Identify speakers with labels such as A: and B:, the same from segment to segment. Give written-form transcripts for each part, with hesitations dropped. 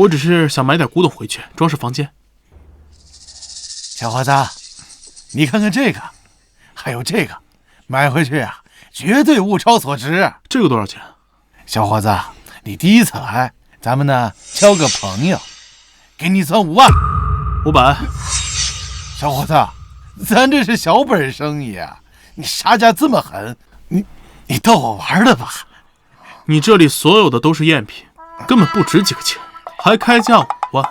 A: 我只是想买点古董回去装饰房间。
B: 小伙子，你看看这个，还有这个，买回去啊，绝对物超所值。
A: 这个多少钱？
B: 小伙子，你第一次来，咱们呢交个朋友，给你算5万。
A: 500。
B: 小伙子，咱这是小本生意啊，你杀价这么狠，你逗我玩的吧？
A: 你这里所有的都是赝品，根本不值几个钱，还开价5万，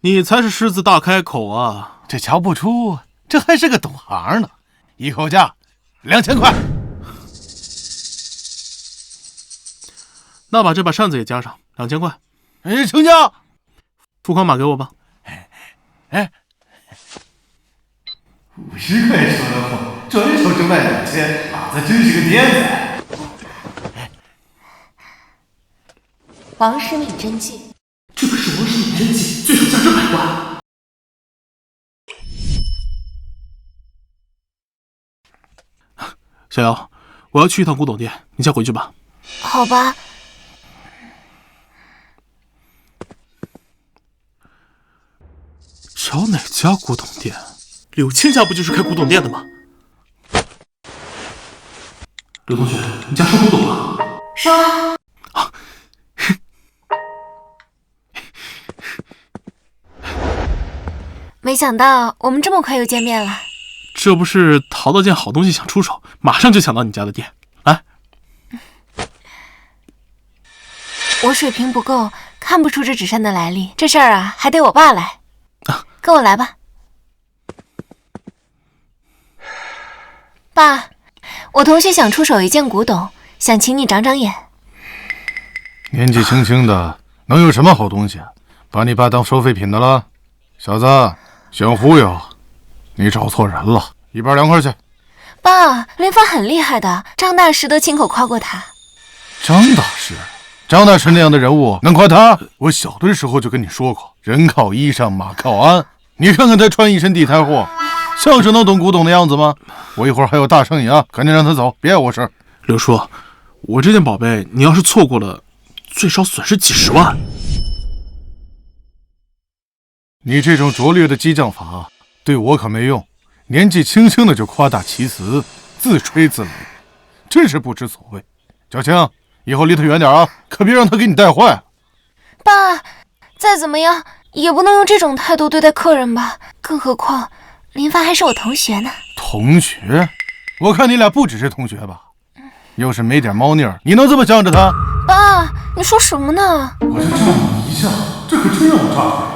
A: 你才是狮子大开口啊！
B: 这瞧不出，这还是个懂行的。一口价2000块。
A: 那把这把扇子也加上2000块。
B: 成交。
A: 付款码给我吧。
B: 50块说的话，转手就卖2000，老子真是个天才。
C: 王师敏真迹，
A: 这可是王师敏真迹，最少价值100万。小姚，我要去一趟古董店，你先回去吧。
C: 好吧。
A: 找哪家古董店？柳青家不就是开古董店的吗？刘同学，你家收古董了？
C: 收啊。没想到我们这么快又见面了。
A: 这不是淘到件好东西想出手，马上就想到你家的店。来，
C: 我水平不够，看不出这纸扇的来历，这事儿啊还得我爸来。跟我来吧。爸，我同学想出手一件古董，想请你长长眼。
B: 年纪轻轻的能有什么好东西？把你爸当收废品的了？小子，想忽悠，你找错人了。一半2块去。
C: 爸，林芳很厉害的，张大师都亲口夸过他。
B: 张大师那样的人物能夸他？我小的时候就跟你说过，人靠衣裳，马靠鞍。你看看他穿一身地摊货，像是能懂古董的样子吗？我一会儿还有大生意啊，赶紧让他走，别碍我事。
A: 刘叔，我这件宝贝，你要是错过了，最少损失几10万。
B: 你这种拙劣的激将法对我可没用，年纪轻轻的就夸大其词，自吹自擂，真是不知所谓。小青，以后离他远点啊，可别让他给你带坏了。
C: 爸，再怎么样也不能用这种态度对待客人吧？更何况林芳还是我同学呢。
B: 同学？我看你俩不只是同学吧？要是没点猫腻儿，你能这么向着他？
C: 爸，你说什么呢？
B: 我就这么一下，这可真让我炸了，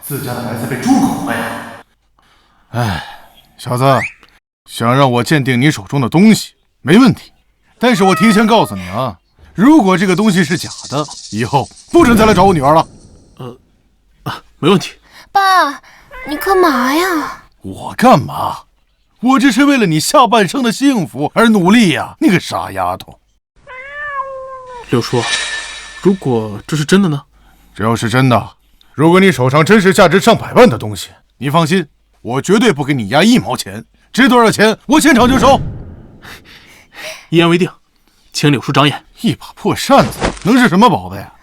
B: 自家的孩子被猪拱了呀！哎，小子，想让我鉴定你手中的东西没问题，但是我提前告诉你啊，如果这个东西是假的，以后不准再来找我女儿了。
A: 没问题。
C: 爸，你干嘛呀？
B: 我干嘛？我这是为了你下半生的幸福而努力呀，你个傻丫头。
A: 刘叔，如果这是真的呢？
B: 只要是真的，如果你手上真是价值上百万的东西，你放心，我绝对不给你压1毛钱，值多少钱我现场就收。
A: 一言为定，请柳叔长眼。
B: 一把破扇子能是什么宝贝啊？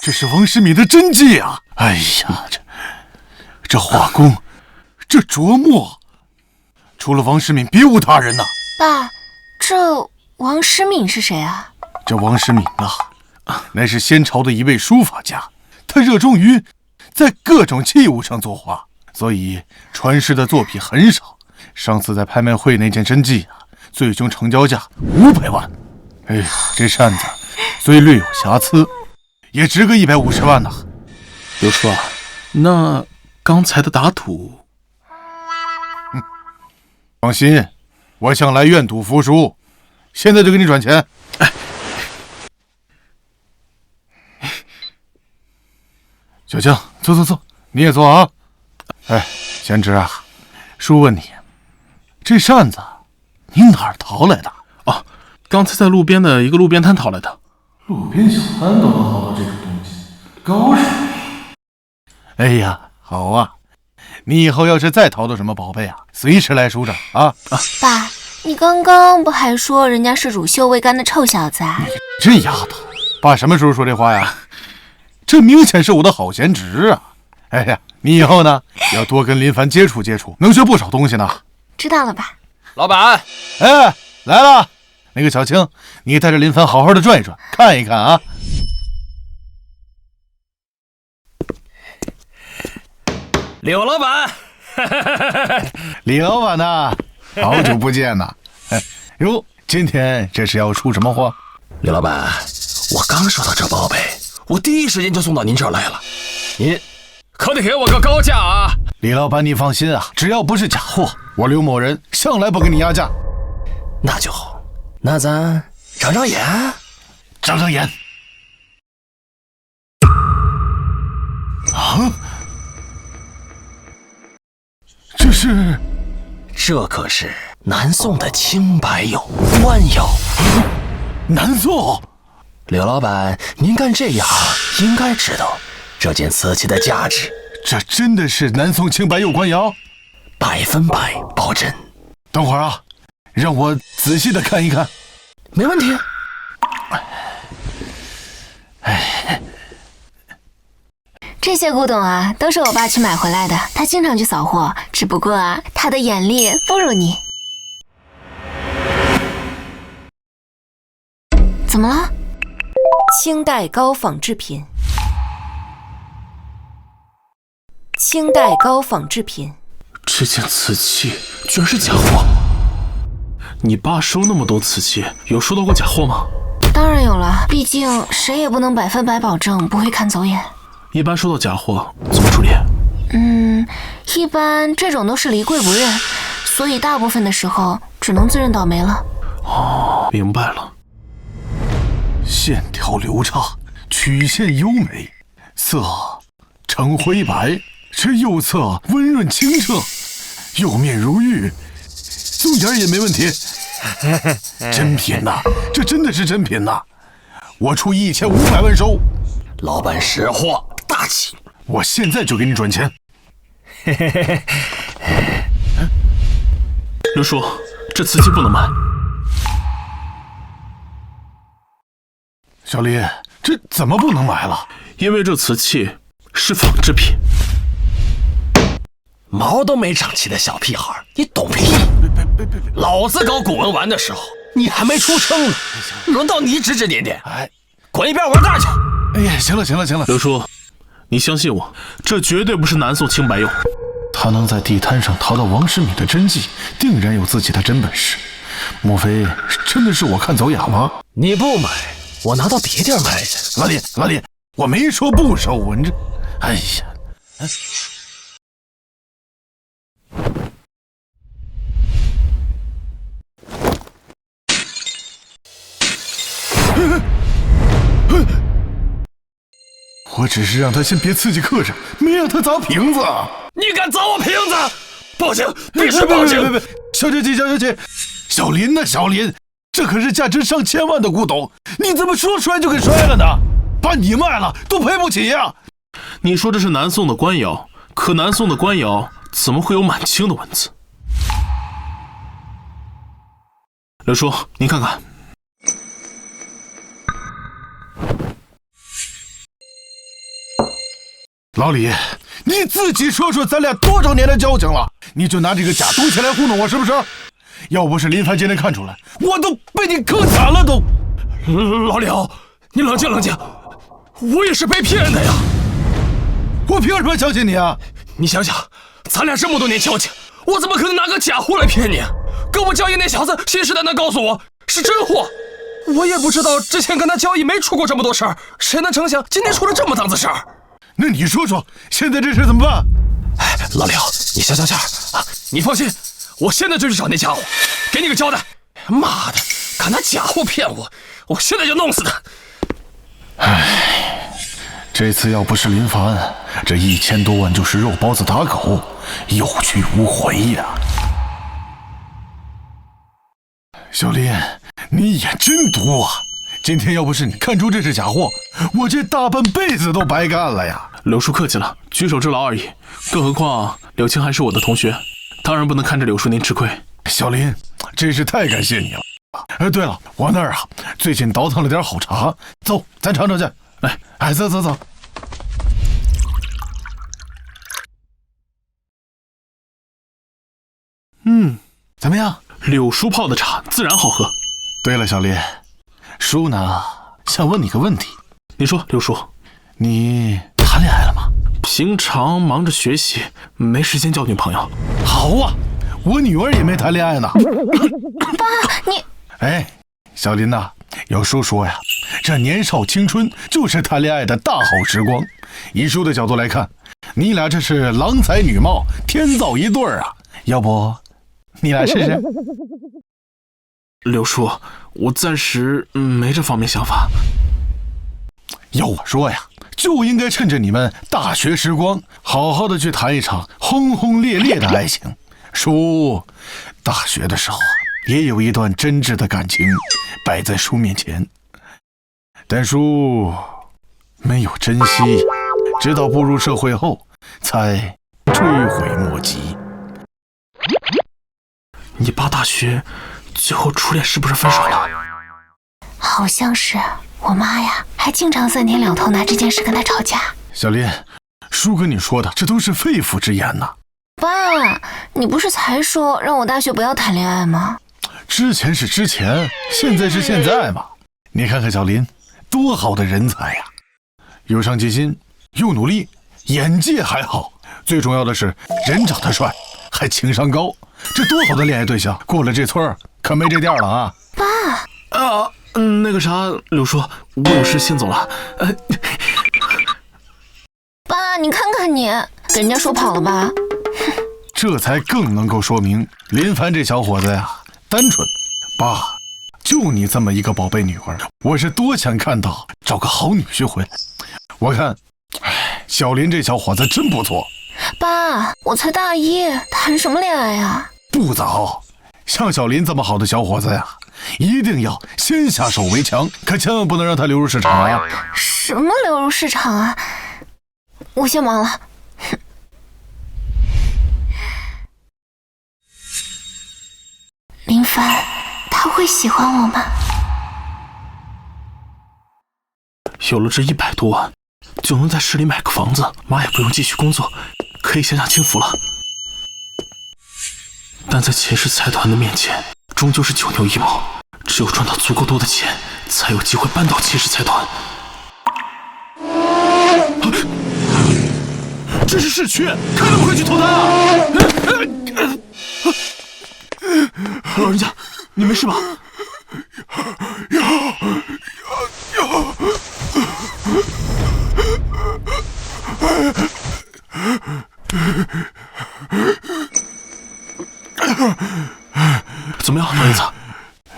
B: 这是王师敏的真迹啊！哎呀，这画工，这琢磨，除了王师敏别无他人呐。
C: 爸，这王师敏是谁啊？
B: 这王师敏啊，乃是先朝的一位书法家，他热衷于在各种器物上作画，所以传世的作品很少。上次在拍卖会那件真迹啊，最终成交价500万。哎，这扇子虽略有瑕疵，也值个150万呢。
A: 刘叔啊，那刚才的打赌……
B: 放心，我向来愿赌服输，现在就给你转钱。小青，坐，你也坐啊。哎，贤侄啊，叔问你，这扇子你哪儿淘来的？
A: 哦，刚才在路边的一个路边摊淘来的。
B: 路边小摊都能淘到这种东西，高手。哎呀，好啊，你以后要是再淘到什么宝贝啊，随时来数着啊！
C: 爸，你刚刚不还说人家是乳臭未干的臭小子啊？
B: 这丫头，爸什么时候说这话呀？这明显是我的好贤侄啊！哎呀，你以后呢要多跟林凡接触接触，能学不少东西呢。
C: 知道了吧？
D: 老板，
B: 哎，来了，那个小青，你带着林凡好好的转一转，看一看啊。
D: 柳老板，
B: 李老板呐，好久不见呐！哟，今天这是要出什么货？
D: 柳老板，我刚收到这宝贝，我第一时间就送到您这儿来了，您可得给我个高价啊！
B: 李老板，你放心啊，只要不是假货，我刘某人向来不给你压价。
D: 那就好，那咱长长眼，
B: 长长眼。啊！
D: 这可是南宋的青白釉官窑。
B: 南宋？
D: 柳老板，您干这一行应该知道这件瓷器的价值。
B: 这真的是南宋青白釉官窑
D: 100%保真。
B: 等会儿啊，让我仔细的看一看。
D: 没问题。
C: 这些古董啊，都是我爸去买回来的。他经常去扫货，只不过啊，他的眼力不如你。怎么了？
E: 清代高仿制品。清代高仿制品。
A: 这件瓷器居然是假货！你爸收那么多瓷器，有收到过假货吗？
C: 当然有了，毕竟谁也不能100%保证不会看走眼。
A: 一般收到假货怎么处理？
C: 一般这种都是离柜不认，所以大部分的时候只能自认倒霉了。
A: 哦，明白了。
B: 线条流畅，曲线优美，色呈灰白，这釉色温润清澈，釉面如玉，松眼也没问题。真品呐，这真的是真品呐！我出1500万收。
D: 老板识货大气，
B: 我现在就给你转钱。
A: 刘叔，这瓷器不能卖。
B: 小李，这怎么不能买了？
A: 因为这瓷器是仿制品。
D: 毛都没长齐的小屁孩，你懂屁！老子搞古文玩的时候，你还没出生呢，轮到你指指点点。
B: 哎，
D: 滚一边玩蛋去！
B: 哎呀，行了行了行了，
A: 刘叔，你相信我，这绝对不是南宋青白釉。
B: 他能在地摊上淘到王世敏的真迹，定然有自己的真本事。莫非真的是我看走眼吗？
D: 你不买，我拿到别地儿卖去。
B: 老李，我没说不收，我这，哎呀，我只是让他先别刺激客人，没让他砸瓶子。
D: 你敢砸我瓶子？报警！必须报警！
B: 别！小姐，小林呐，小林，这可是价值上千万的古董，你怎么说摔就给摔了呢？把你卖了都赔不起呀！
A: 你说这是南宋的官窑，可南宋的官窑怎么会有满清的文字？刘叔，您看看。
B: 老李，你自己说说，咱俩多少年的交情了，你就拿这个假东西来糊弄我，是不是？要不是林凡今天看出来，我都被你坑惨了都。
D: 老柳，你冷静冷静，我也是被骗的呀。
B: 我凭什么相信你啊？
D: 你想想，咱俩这么多年交情，我怎么可能拿个假货来骗你？跟我交易那小子信誓旦旦告诉我是真货，我也不知道之前跟他交易没出过这么多事儿，谁能成想今天出了这么档子事儿？
B: 那你说说，现在这事怎么办？
D: 哎，老柳，你消消气儿啊！你放心，我现在就去找那家伙，给你个交代。妈的，敢拿假货骗我，我现在就弄死他！
B: 唉，这次要不是林凡，这1000多万就是肉包子打狗，有去无回呀！小林，你眼真毒啊！今天要不是你看出这是假货，我这大半辈子都白干了呀！
A: 柳叔客气了，举手之劳而已。更何况柳青还是我的同学，当然不能看着柳叔您吃亏。
B: 小林，真是太感谢你了。对了，我那儿啊，最近倒腾了点好茶，走，咱尝尝去。来，走。怎么样？
A: 柳叔泡的茶自然好喝。
B: 对了，小林，叔呢想问你个问题。
A: 你说，柳叔，你
B: 谈恋爱了吗？
A: 平常忙着学习，没时间交女朋友。
B: 好啊，我女儿也没谈恋爱呢。
C: 爸，你……
B: 小林呐，有叔说呀，这年少青春就是谈恋爱的大好时光。以叔的角度来看，你俩这是郎才女貌，天造一对啊！要不你俩试试？
A: 柳叔，我暂时没这方面想法。
B: 要我说呀，就应该趁着你们大学时光，好好的去谈一场轰轰烈烈的爱情。叔，大学的时候也有一段真挚的感情摆在叔面前，但叔没有珍惜，直到步入社会后才追悔莫及。
A: 你爸大学最后初恋是不是分手了？
C: 好像是。我妈呀，还经常3天2头拿这件事跟他吵架。
B: 小林，叔跟你说的这都是肺腑之言呐。
C: 爸，你不是才说让我大学不要谈恋爱吗？
B: 之前是之前，现在是现在嘛。你看看小林，多好的人才呀！有上进心，又努力，眼界还好，最重要的是人长得帅，还情商高，这多好的恋爱对象！过了这村可没这店了啊！
C: 爸，
A: 那个啥，柳叔，我有事先走了。
C: 爸，你看看你，给人家说跑了吧？
B: 这才更能够说明林凡这小伙子呀，单纯。爸，就你这么一个宝贝女儿，我是多想看到找个好女婿回来。我看，小林这小伙子真不错。
C: 爸，我才大1，谈什么恋爱呀？
B: 不早，像小林这么好的小伙子呀，一定要先下手为强，可千万不能让他流入市场啊！
C: 什么流入市场啊？我先忙了。林凡，他会喜欢我吗？
A: 有了这100多万，就能在市里买个房子，妈也不用继续工作，可以享享清福了。但在秦氏财团的面前，终究是九牛一毛，只有赚到足够多的钱，才有机会扳倒秦氏财团。这是市区，看那么快去投胎啊！老人家，你没事吧？怎么样，老爷子？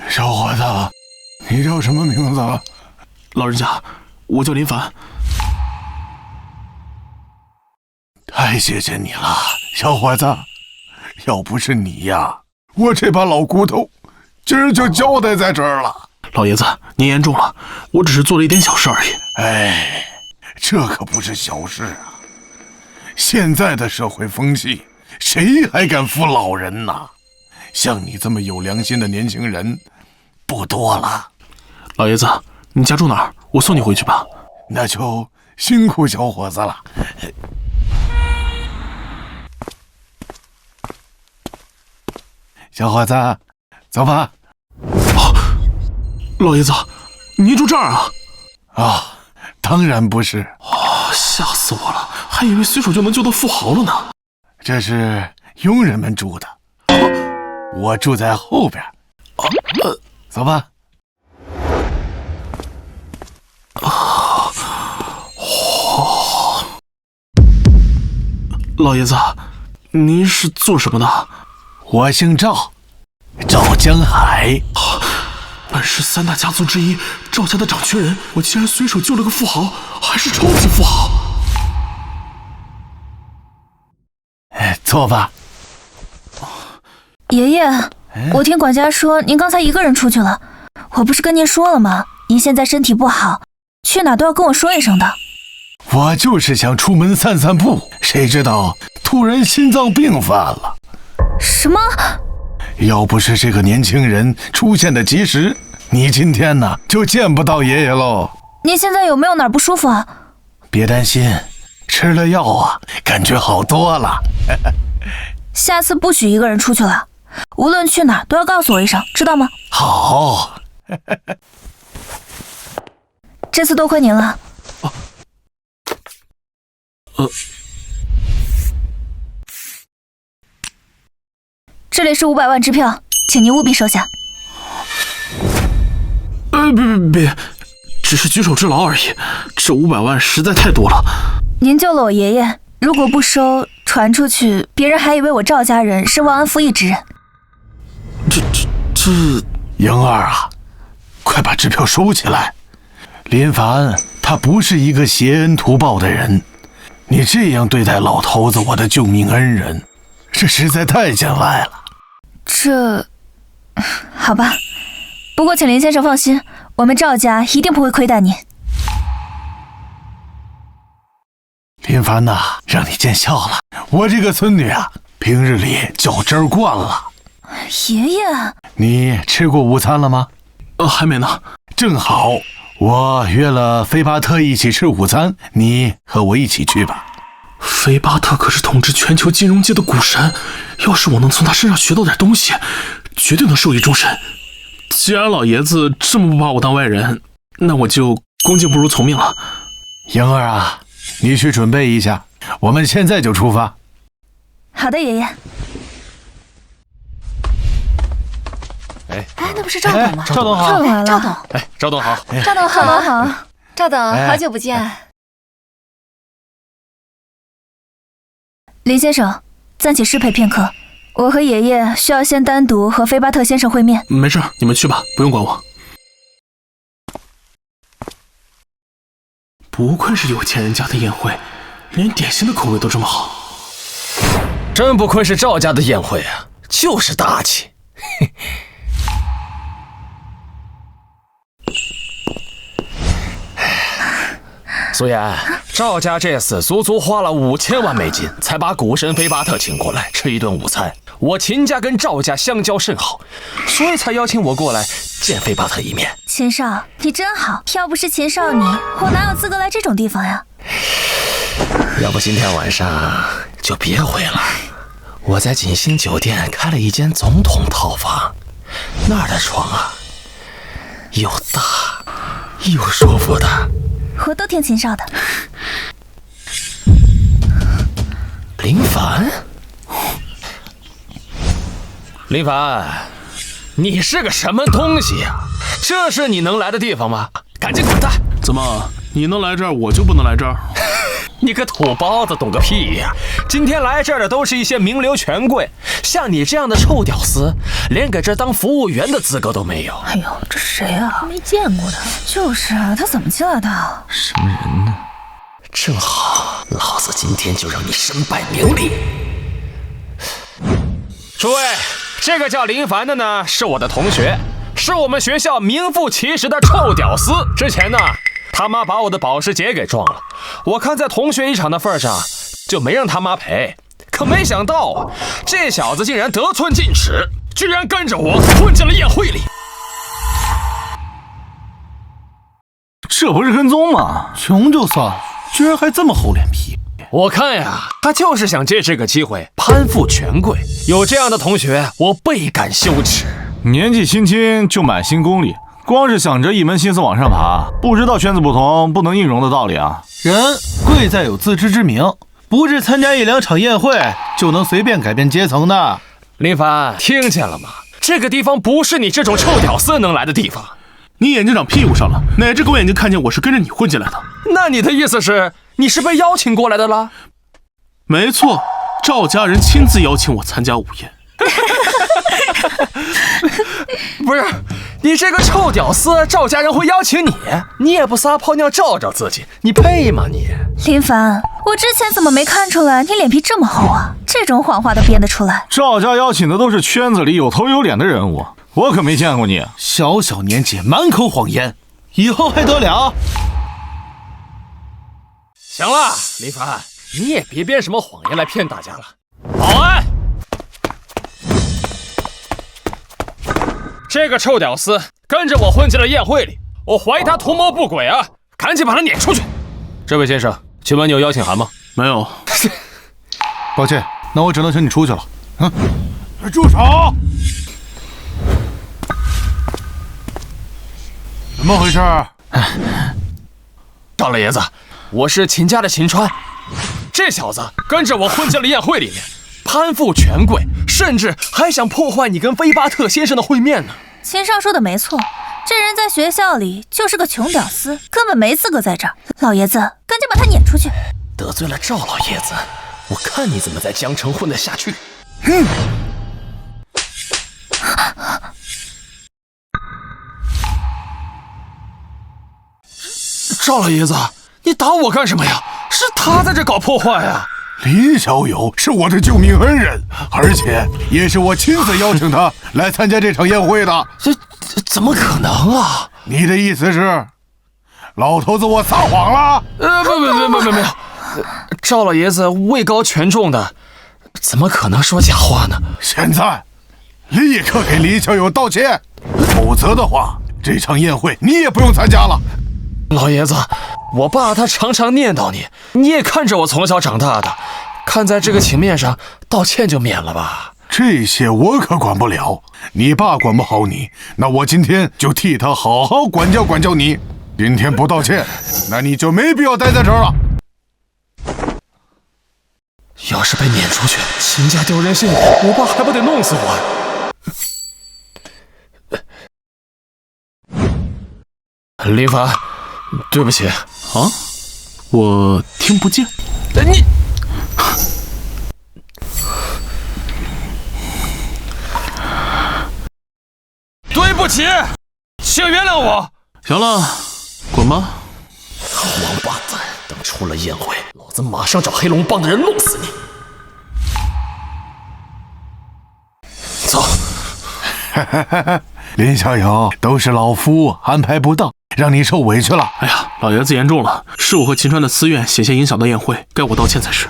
B: 小伙子，你叫什么名字？
A: 老人家，我叫林凡。
B: 太谢谢你了，小伙子。要不是你呀，我这把老骨头今儿就交代在这儿了。
A: 老爷子，您言重了，我只是做了一点小事而已。
B: 这可不是小事啊！现在的社会风气，谁还敢扶老人呢？像你这么有良心的年轻人不多了。
A: 老爷子，你家住哪儿？我送你回去吧。
B: 那就辛苦小伙子了。小伙子，走吧。
A: 老爷子，您住这儿啊？
B: 当然不是。
A: 吓死我了，还以为随手就能救到富豪了呢。
B: 这是佣人们住的，我住在后边。走吧。
A: 老爷子，您是做什么的？
B: 我姓赵，赵江海。
A: 本是3大家族之一赵家的掌权人，我竟然随手救了个富豪，还是超级富豪。
B: 坐吧。
F: 爷爷，我听管家说您刚才一个人出去了，我不是跟您说了吗？您现在身体不好，去哪都要跟我说一声的。
B: 我就是想出门散散步，谁知道突然心脏病犯了。
F: 什么？
B: 要不是这个年轻人出现的及时，你今天呢就见不到爷爷喽。
F: 您现在有没有哪儿不舒服啊？
B: 别担心，吃了药啊，感觉好多了。
F: 下次不许一个人出去了，无论去哪儿都要告诉我一声，知道吗？
B: 好。
F: 这次多亏您了。这里是500万支票，请您务必收下。
A: 别，只是举手之劳而已。这500万实在太多了。
F: 您救了我爷爷，如果不收，传出去，别人还以为我赵家人是忘恩负义之人。
A: 这，
B: 莹儿啊，快把支票收起来。林凡他不是一个挟恩图报的人，你这样对待老头子，我的救命恩人，这实在太见外了。
F: 好吧，不过请林先生放心，我们赵家一定不会亏待您。
B: 林凡呐，让你见笑了。我这个孙女啊，平日里较真儿惯了。
F: 爷爷，
B: 你吃过午餐了吗？
A: 还没呢。
B: 正好，我约了菲巴特一起吃午餐，你和我一起去吧。
A: 菲巴特可是统治全球金融界的股神，要是我能从他身上学到点东西，绝对能受益终身。既然老爷子这么不把我当外人，那我就恭敬不如从命了。
B: 莹儿啊，你去准备一下，我们现在就出发。
F: 好的，爷爷。
C: 哎，那不是赵董吗？
B: 赵董好。
F: 赵董来了。
C: 赵董，
D: 赵董好。
C: 赵董好，
F: 好。
C: 赵董，好久不见。
F: 林先生，暂且失陪片刻，我和爷爷需要先单独和菲巴特先生会面。
A: 没事，你们去吧，不用管我。不愧是有钱人家的宴会，连点心的口味都这么好。
D: 真不愧是赵家的宴会啊，就是大气。苏妍，赵家这次足足花了5000万美金，才把股神菲巴特请过来吃一顿午餐。我秦家跟赵家相交甚好，所以才邀请我过来见菲巴特一面。
F: 秦少，你真好，要不是秦少你，我哪有资格来这种地方呀？
D: 要不今天晚上就别回了，我在锦星酒店开了一间总统套房，那儿的床啊，又大又舒服的。
F: 我都听秦少的。
D: 林凡，林凡，你是个什么东西呀？这是你能来的地方吗？赶紧滚蛋！
A: 怎么，你能来这儿，我就不能来这儿？
D: 你个土包子，懂个屁呀！今天来这儿的都是一些名流权贵，像你这样的臭屌丝，连给这当服务员的资格都没有。
F: 哎呦，这谁啊？没见过他。就是啊，他怎么进来的？
D: 什么人呢？正好，老子今天就让你身败名裂。诸位，这个叫林凡的呢，是我的同学，是我们学校名副其实的臭屌丝。之前呢，他妈把我的保时捷给撞了，我看在同学一场的份上，就没让他妈赔。可没想到啊，这小子竟然得寸进尺，居然跟着我混进了宴会里。
B: 这不是跟踪吗？穷就算了，居然还这么厚脸皮。
D: 我看呀，他就是想借这个机会攀附权贵。有这样的同学，我倍感羞耻。
G: 年纪轻轻就满心功利，光是想着一门心思往上爬，不知道圈子不同不能硬融的道理啊！
B: 人贵在有自知之明，不是参加1-2场宴会就能随便改变阶层的。
D: 林凡，听见了吗？这个地方不是你这种臭屌丝能来的地方。
A: 你眼睛长屁股上了，哪只狗眼睛看见我是跟着你混进来的？
D: 那你的意思是，你是被邀请过来的了？
A: 没错，赵家人亲自邀请我参加午宴。
D: 不是，你这个臭屌丝，赵家人会邀请你？你也不撒泡尿照照自己，你配吗你？
F: 林凡，我之前怎么没看出来你脸皮这么厚啊？这种谎话都编得出来。
G: 赵家邀请的都是圈子里有头有脸的人物，我可没见过你。
B: 小小年纪满口谎言，以后还得了？
D: 行了，林凡，你也别编什么谎言来骗大家了。保安，这个臭屌丝跟着我混进了宴会里，我怀疑他图谋不轨啊！赶紧把他撵出去。这位先生，请问你有邀请函吗？
A: 没有。
B: 抱歉，那我只能请你出去了。住手！怎么回事？
D: 赵老爷子，我是秦家的秦川，这小子跟着我混进了宴会里面，攀附权贵，甚至还想破坏你跟菲巴特先生的会面呢。
F: 秦少说的没错，这人在学校里就是个穷屌丝，根本没资格在这儿。老爷子，赶紧把他撵出去！
D: 得罪了赵老爷子，我看你怎么在江城混得下去。赵老爷子，你打我干什么呀？是他在这搞破坏啊！
B: 林小友是我的救命恩人，而且也是我亲自邀请他来参加这场宴会的。
D: 这怎么可能啊？
B: 你的意思是，老头子我撒谎了？
D: 没有，赵老爷子位高权重的，怎么可能说假话呢？
B: 现在，立刻给林小友道歉，否则的话，这场宴会你也不用参加了。
D: 老爷子，我爸他常常念叨你，你也看着我从小长大的，看在这个情面上，道歉就免了吧。
B: 这些我可管不了，你爸管不好你，那我今天就替他好好管教管教你。今天不道歉，那你就没必要待在这儿了。
D: 要是被撵出去，秦家丢人现眼，我爸还不得弄死我？林凡，对不起
A: 啊，我听不见。
D: 你，对不起，请原谅我。
A: 行了，滚吧。
D: 王八蛋，等出了宴会，老子马上找黑龙帮的人弄死你。走。
B: 林小友，都是老夫安排不当，让你受委屈了。
A: 哎呀，老爷子言重了，是我和秦川的私怨险些影响到宴会，该我道歉才是。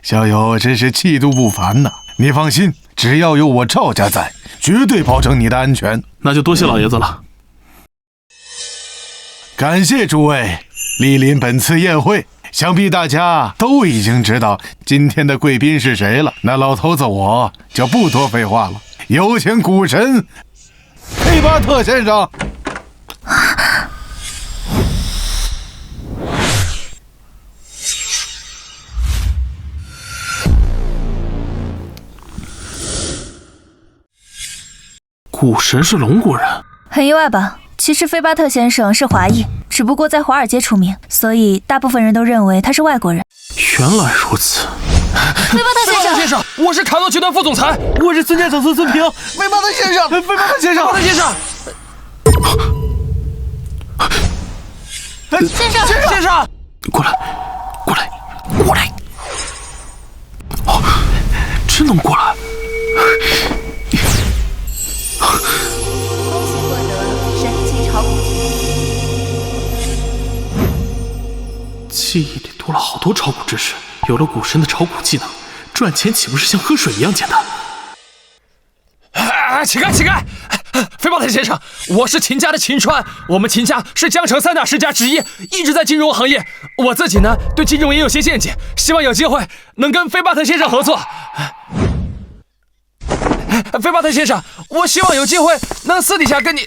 B: 小友真是气度不凡呐！你放心，只要有我赵家在，绝对保证你的安全。
A: 那就多谢老爷子了。
B: 感谢诸位莅临本次宴会，想必大家都已经知道今天的贵宾是谁了。那老头子我就不多废话了，有请股神菲巴特先生。
A: 股神是龙国人，
F: 很意外吧？其实菲巴特先生是华裔，只不过在华尔街出名，所以大部分人都认为他是外国人。
A: 原来如此。
F: 菲巴特
D: 先生，我是卡诺集团副总裁，
G: 我是孙家长孙孙平。菲巴特先生，菲巴特先生，
D: 菲巴特先生，先生，
A: 过来，过来，过来！哦，真能过来！
F: 恭喜获得神奇炒股
A: 记忆里多了好多炒股知识，有了股神的炒股技能，赚钱岂不是像喝水一样简单？
D: 乞丐！菲巴特先生，我是秦家的秦川，我们秦家是江城3大世家之一，一直在金融行业。我自己呢，对金融也有些见解，希望有机会能跟菲巴特先生合作。菲巴特先生，我希望有机会能私底下跟你……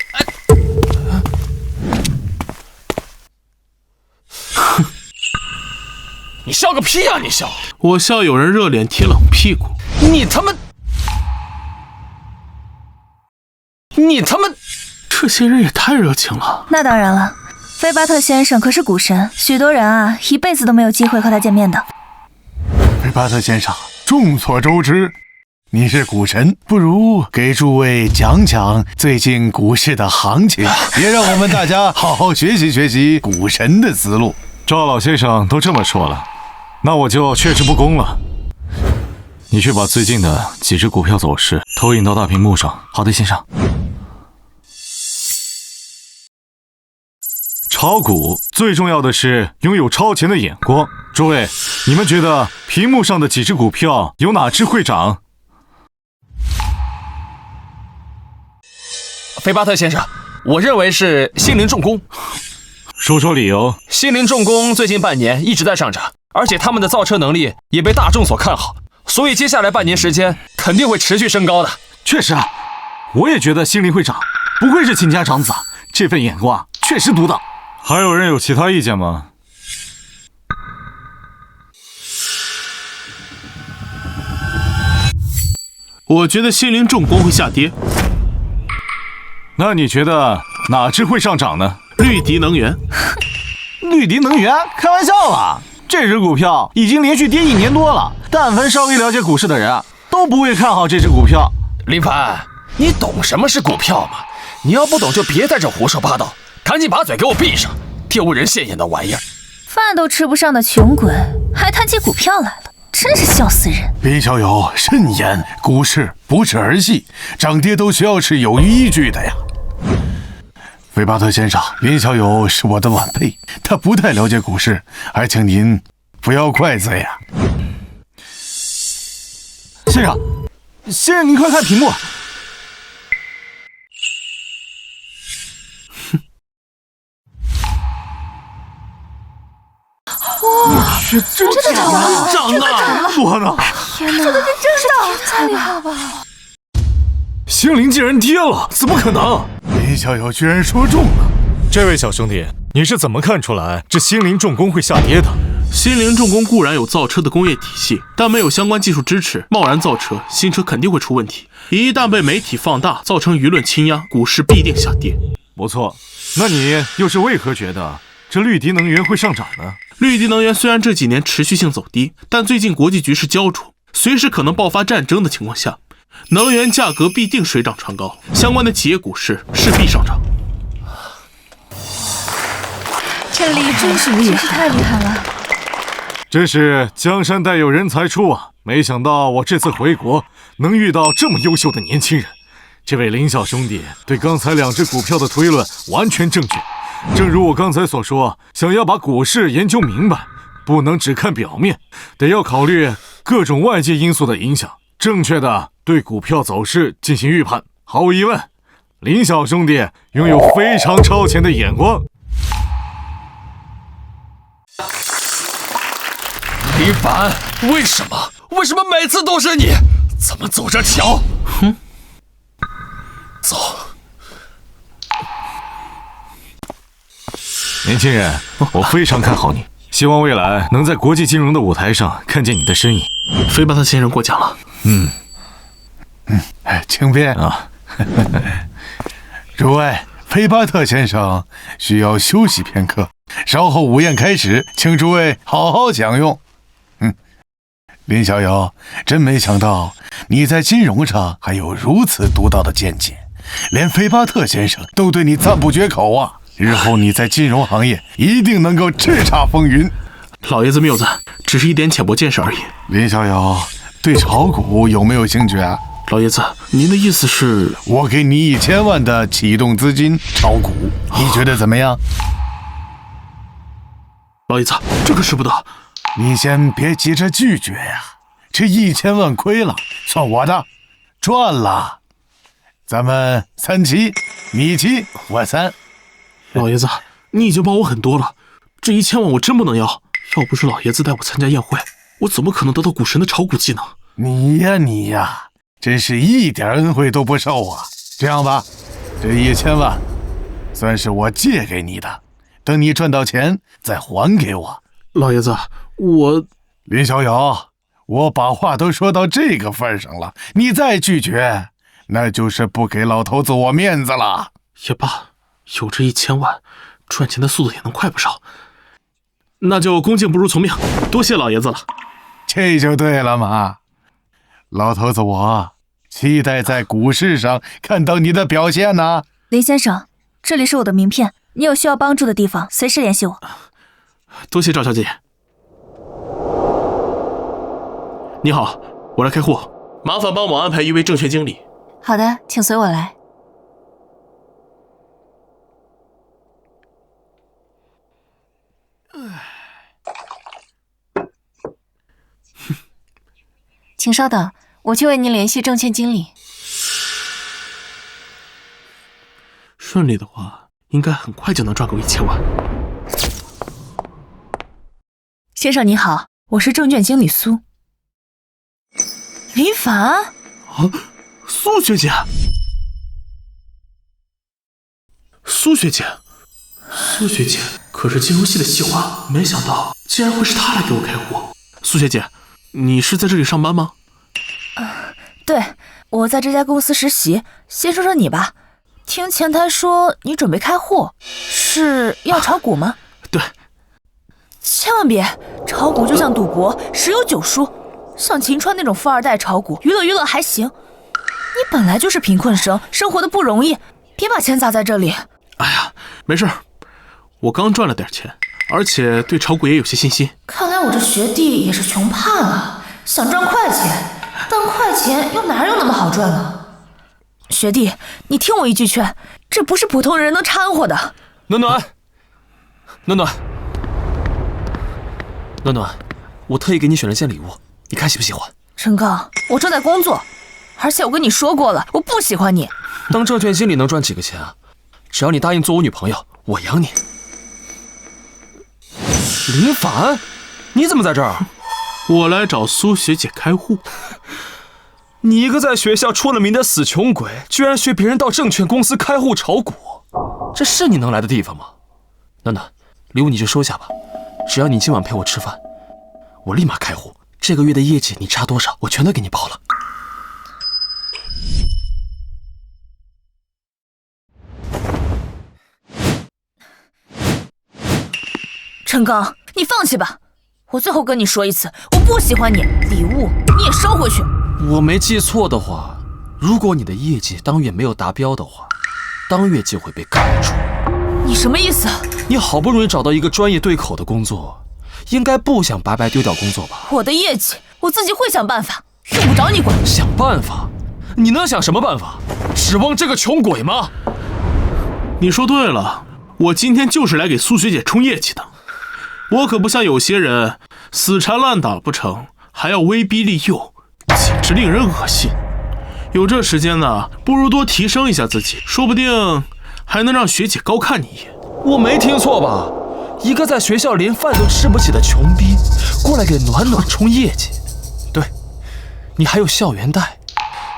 D: 你笑个屁啊！你笑！
A: 我笑有人热脸贴冷屁股。
D: 你他妈！
A: 这些人也太热情了。
F: 那当然了，菲巴特先生可是股神，许多人啊一辈子都没有机会和他见面的。
B: 菲巴特先生，众所周知，你是股神，不如给诸位讲讲最近股市的行情，也让我们大家好好学习学习股神的思路。
G: 赵老先生都这么说了，那我就确实不恭了。你去把最近的几只股票走势投影到大屏幕上。好的，先生。炒股最重要的是拥有超前的眼光。诸位，你们觉得屏幕上的几只股票有哪只会涨？
D: 菲巴特先生，我认为是心灵重工。
G: 说说理由。
D: 心灵重工最近半年一直在上涨，而且他们的造车能力也被大众所看好，所以接下来半年时间肯定会持续升高的。
G: 确实啊，我也觉得心灵会涨，不愧是秦家长子啊，这份眼光确实独到。还有人有其他意见吗？
A: 我觉得心灵重工会下跌。
G: 那你觉得哪只会上涨呢？
A: 绿迪能源。
H: 绿迪能源？开玩笑吧！这只股票已经连续跌1年多了，但凡稍微了解股市的人啊，都不会看好这只股票。
D: 林凡，你懂什么是股票吗？你要不懂就别在这胡说八道，赶紧把嘴给我闭上！丢人现眼的玩意儿！
F: 饭都吃不上的穷鬼，还谈起股票来了，真是笑死人。
B: 林小友慎言，股市不是儿戏，涨跌都需要是有依据的呀。菲巴特先生，林小友是我的晚辈，他不太了解股市，还请您不要怪罪呀。
H: 先生，您快看屏幕。
F: 哇，真的涨了！
G: 涨了！我呢？
F: 天哪，这个真是太厉害吧！
G: 心灵竟然跌了，怎么可能？
B: 林小友居然说中了。
G: 这位小兄弟，你是怎么看出来这心灵重工会下跌的？
A: 心灵重工固然有造车的工业体系，但没有相关技术支持，贸然造车，新车肯定会出问题。一旦被媒体放大，造成舆论倾压，股市必定下跌。
G: 不错，那你又是为何觉得这绿迪能源会上涨呢？
A: 绿迪能源虽然这几年持续性走低，但最近国际局势焦灼，随时可能爆发战争的情况下，能源价格必定水涨船高，相关的企业股市势必上涨。
F: 这厉害，真是厉害，真是太厉害了！
G: 真是江山代有人才出啊！没想到我这次回国能遇到这么优秀的年轻人。这位林小兄弟对刚才2只股票的推论完全正确。正如我刚才所说，想要把股市研究明白，不能只看表面，得要考虑各种外界因素的影响，正确的对股票走势进行预判。毫无疑问，林小兄弟拥有非常超前的眼光。
D: 林凡，为什么每次都是你？怎么走着瞧？走。
G: 年轻人，我非常看好你，希望未来能在国际金融的舞台上看见你的身影。
A: 菲巴特先生过奖了。
B: 请便啊。诸位，菲巴特先生需要休息片刻，稍后午宴开始，请诸位好好享用。林小友，真没想到你在金融上还有如此独到的见解，连菲巴特先生都对你赞不绝口啊！日后你在金融行业一定能够叱咤风云。
A: 老爷子谬赞，只是一点浅薄见识而已。
B: 林小友，对炒股有没有兴趣啊？
A: 老爷子，您的意思是？
B: 我给你1000万的启动资金炒股，你觉得怎么样？
A: 老爷子，这可使不得。
B: 你先别急着拒绝呀，这1000万亏了，算我的，赚了。咱们3期，你期，我3。
A: 老爷子，你已经帮我很多了，这1000万我真不能要。要不是老爷子带我参加宴会，我怎么可能得到股神的炒股技能？
B: 你呀，真是一点恩惠都不受啊！这样吧，这1000万算是我借给你的，等你赚到钱再还给我。
A: 老爷子，
B: 林小友，我把话都说到这个份上了，你再拒绝，那就是不给老头子我面子了。
A: 也罢，有这1000万，赚钱的速度也能快不少。那就恭敬不如从命，多谢老爷子了。
B: 这就对了嘛，老头子我期待在股市上看到你的表现呢。
F: 林先生，这里是我的名片，你有需要帮助的地方随时联系我。
A: 多谢赵小姐。你好，我来开户，麻烦帮我安排一位证券经理。
E: 好的，请随我来。
F: 请稍等，我去为您联系证券经理。
A: 顺利的话，应该很快就能赚够1000万。
F: 先生你好，我是证券经理苏。林凡？
A: 啊，苏学姐，苏学姐，苏学姐可是金融系的系花，没想到竟然会是她来给我开户。苏学姐，你是在这里上班吗？
F: 对，我在这家公司实习。先说说你吧，听前台说你准备开户，是要炒股吗？
A: 对。
F: 千万别，炒股就像赌博，十有9输。像秦川那种富二代炒股，娱乐还行。你本来就是贫困生，生活的不容易，别把钱砸在这里。
A: 哎呀，没事，我刚赚了点钱，而且对炒股也有些信心。
F: 看来我这学弟也是穷怕了，想赚快钱，但快钱又哪有那么好赚呢？学弟，你听我一句劝，这不是普通人能掺和的。
D: 暖暖，我特意给你选了件礼物，你看喜不喜欢？
F: 陈刚，我正在工作，而且我跟你说过了，我不喜欢你。
D: 当证券经理能赚几个钱啊？只要你答应做我女朋友，我养你。林凡，你怎么在这儿？
A: 我来找苏学姐开户。
D: 你一个在学校出了名的死穷鬼，居然学别人到证券公司开户炒股，这是你能来的地方吗？暖暖，礼物你就收下吧，只要你今晚陪我吃饭，我立马开户。这个月的业绩你差多少，我全都给你包了。
F: 陈刚，你放弃吧，我最后跟你说一次，我不喜欢你，礼物你也收回去。
D: 我没记错的话，如果你的业绩当月没有达标的话，当月就会被开除。
F: 你什么意思？
D: 你好不容易找到一个专业对口的工作，应该不想白白丢掉工作吧？
F: 我的业绩我自己会想办法，用不着你管。
D: 想办法？你能想什么办法？指望这个穷鬼吗？
A: 你说对了，我今天就是来给苏学姐冲业绩的。我可不像有些人死缠烂打不成，还要威逼利诱，简直令人恶心。有这时间呢，不如多提升一下自己，说不定还能让学姐高看你一眼。
D: 我没听错吧？一个在学校连饭都吃不起的穷逼，过来给暖暖冲业绩。对，你还有校园贷，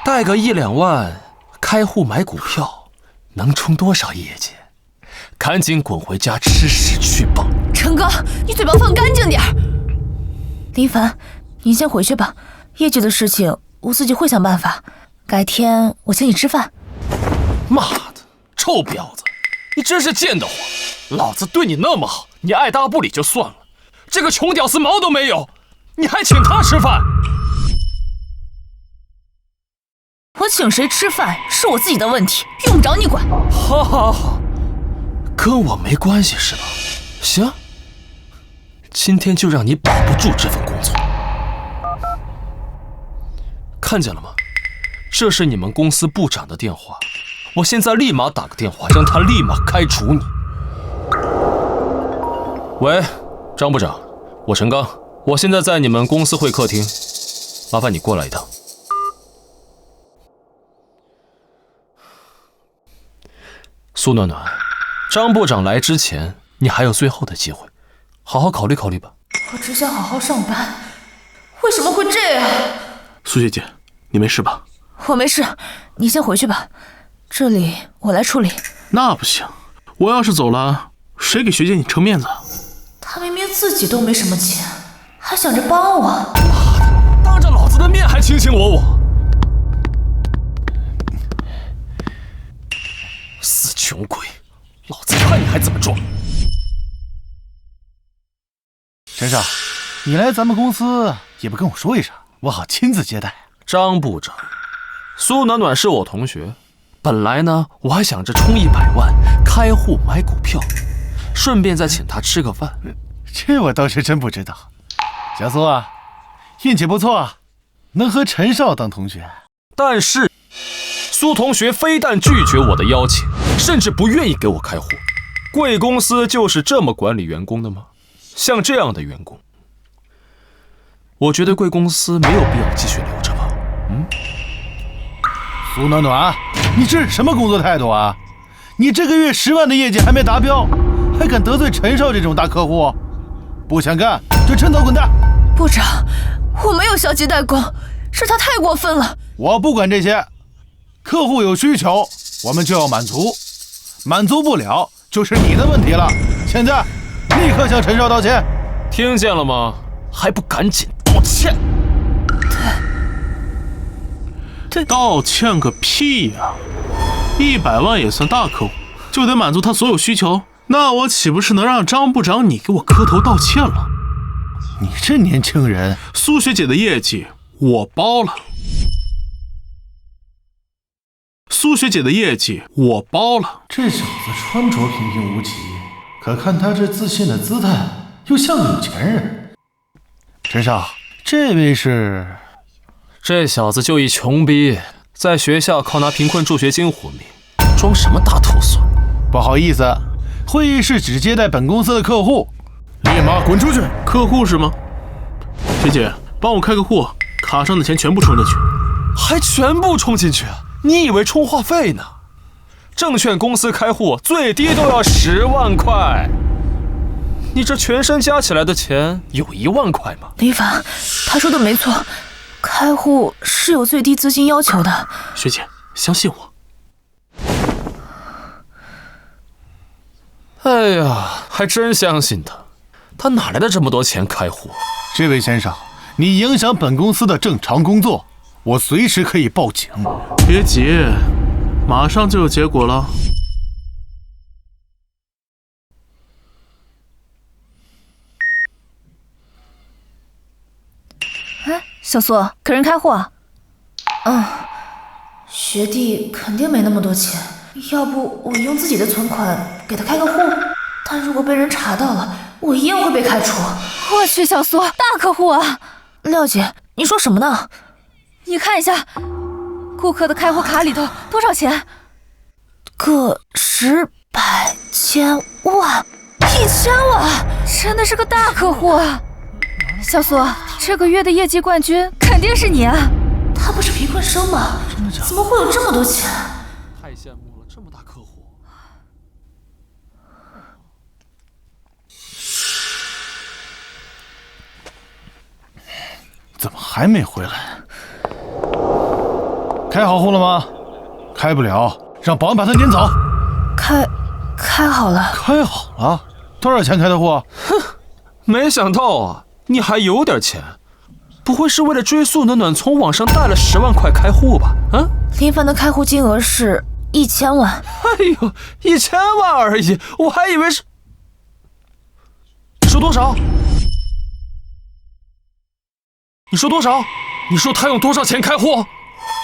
D: 贷个1、2万，开户买股票，能冲多少业绩？赶紧滚回家吃屎去吧！
F: 陈哥，你嘴巴放干净点。林凡，您先回去吧，业绩的事情我自己会想办法。改天我请你吃饭。
D: 妈的，臭婊子，你真是贱得慌！老子对你那么好，你爱搭不理就算了，这个穷屌丝毛都没有，你还请他吃饭？
F: 我请谁吃饭是我自己的问题，用不着你管。
D: 好，跟我没关系是吧？行，今天就让你保不住这份工作。看见了吗？这是你们公司部长的电话，我现在立马打个电话，让他立马开除你。喂，张部长，我陈刚，我现在在你们公司会客厅，麻烦你过来一趟。苏暖暖，张部长来之前，你还有最后的机会，好好考虑考虑吧。
F: 我只想好好上班，为什么会这样？
A: 苏学姐，你没事吧？
F: 我没事，你先回去吧，这里我来处理。
A: 那不行，我要是走了，谁给学姐你撑面子？
F: 他明明自己都没什么钱，还想着帮我。
D: 当着老子的面还卿卿我我，死穷鬼，老子看你还怎么装！
B: 陈少，你来咱们公司也不跟我说一声，我好亲自接待。
D: 张部长，苏暖暖是我同学，本来呢我还想着充100万开户买股票，顺便再请她吃个饭。
B: 这我倒是真不知道。小苏啊，运气不错，能和陈少当同学。
D: 但是苏同学非但拒绝我的邀请，甚至不愿意给我开户。贵公司就是这么管理员工的吗？像这样的员工，我觉得贵公司没有必要继续留着吧。
B: 苏暖暖，你这是什么工作态度啊？你这个月10万的业绩还没达标，还敢得罪陈少这种大客户？不想干就趁早滚蛋！
F: 部长，我没有消极怠工，是他太过分了。
B: 我不管这些，客户有需求，我们就要满足，满足不了就是你的问题了。现在立刻向陈少道歉。
D: 听见了吗？还不赶紧道歉！
A: 道歉个屁呀！100万也算大客户，就得满足他所有需求，那我岂不是能让张部长你给我磕头道歉了？
B: 你这年轻人，
A: 苏学姐的业绩我包了，苏学姐的业绩我包了。
B: 这小子穿着平平无奇，可看他这自信的姿态，又像个有钱人。陈少，这位是？
D: 这小子就一穷逼，在学校靠拿贫困助学金活命，装什么大头孙？
B: 不好意思，会议室只接待本公司的客户，立马滚出去！
A: 客户是吗？学姐，帮我开个户，卡上的钱全部充进去。
D: 还全部充进去？你以为充话费呢？证券公司开户最低都要10万块，你这全身加起来的钱有1万块吗？
F: 林凡，他说的没错，开户是有最低资金要求的。
A: 学姐，相信我。
D: 哎呀，还真相信他，他哪来的这么多钱开户？
B: 这位先生，你影响本公司的正常工作，我随时可以报警。
A: 别急，马上就有结果了。
F: 哎，小苏，给人开户啊？学弟肯定没那么多钱，要不我用自己的存款给他开个户？但如果被人查到了，我一样会被开除。
C: 我去，小苏，大客户啊！
F: 廖姐，你说什么呢？
C: 你看一下，顾客的开户卡里头多少钱？
F: 个10、100、千、万
C: 1000万，真的是个大客户啊！小苏，这个月的业绩冠军肯定是你啊！
F: 他不是贫困生吗？怎么会有这么多钱？
D: 太羡慕了，这么大客户。
B: 怎么还没回来？开好户了吗？开不了，让保安把他撵走。
F: 开好了。
B: 开好了？多少钱开的户？
D: 哼，没想到啊，你还有点钱。不会是为了追溯暖暖从网上贷了10万块开户吧？啊？
F: 林凡的开户金额是1000万。
D: 哎呦，1000万而已，我还以为是……你说多少？你说多少？你说他用多少钱开户？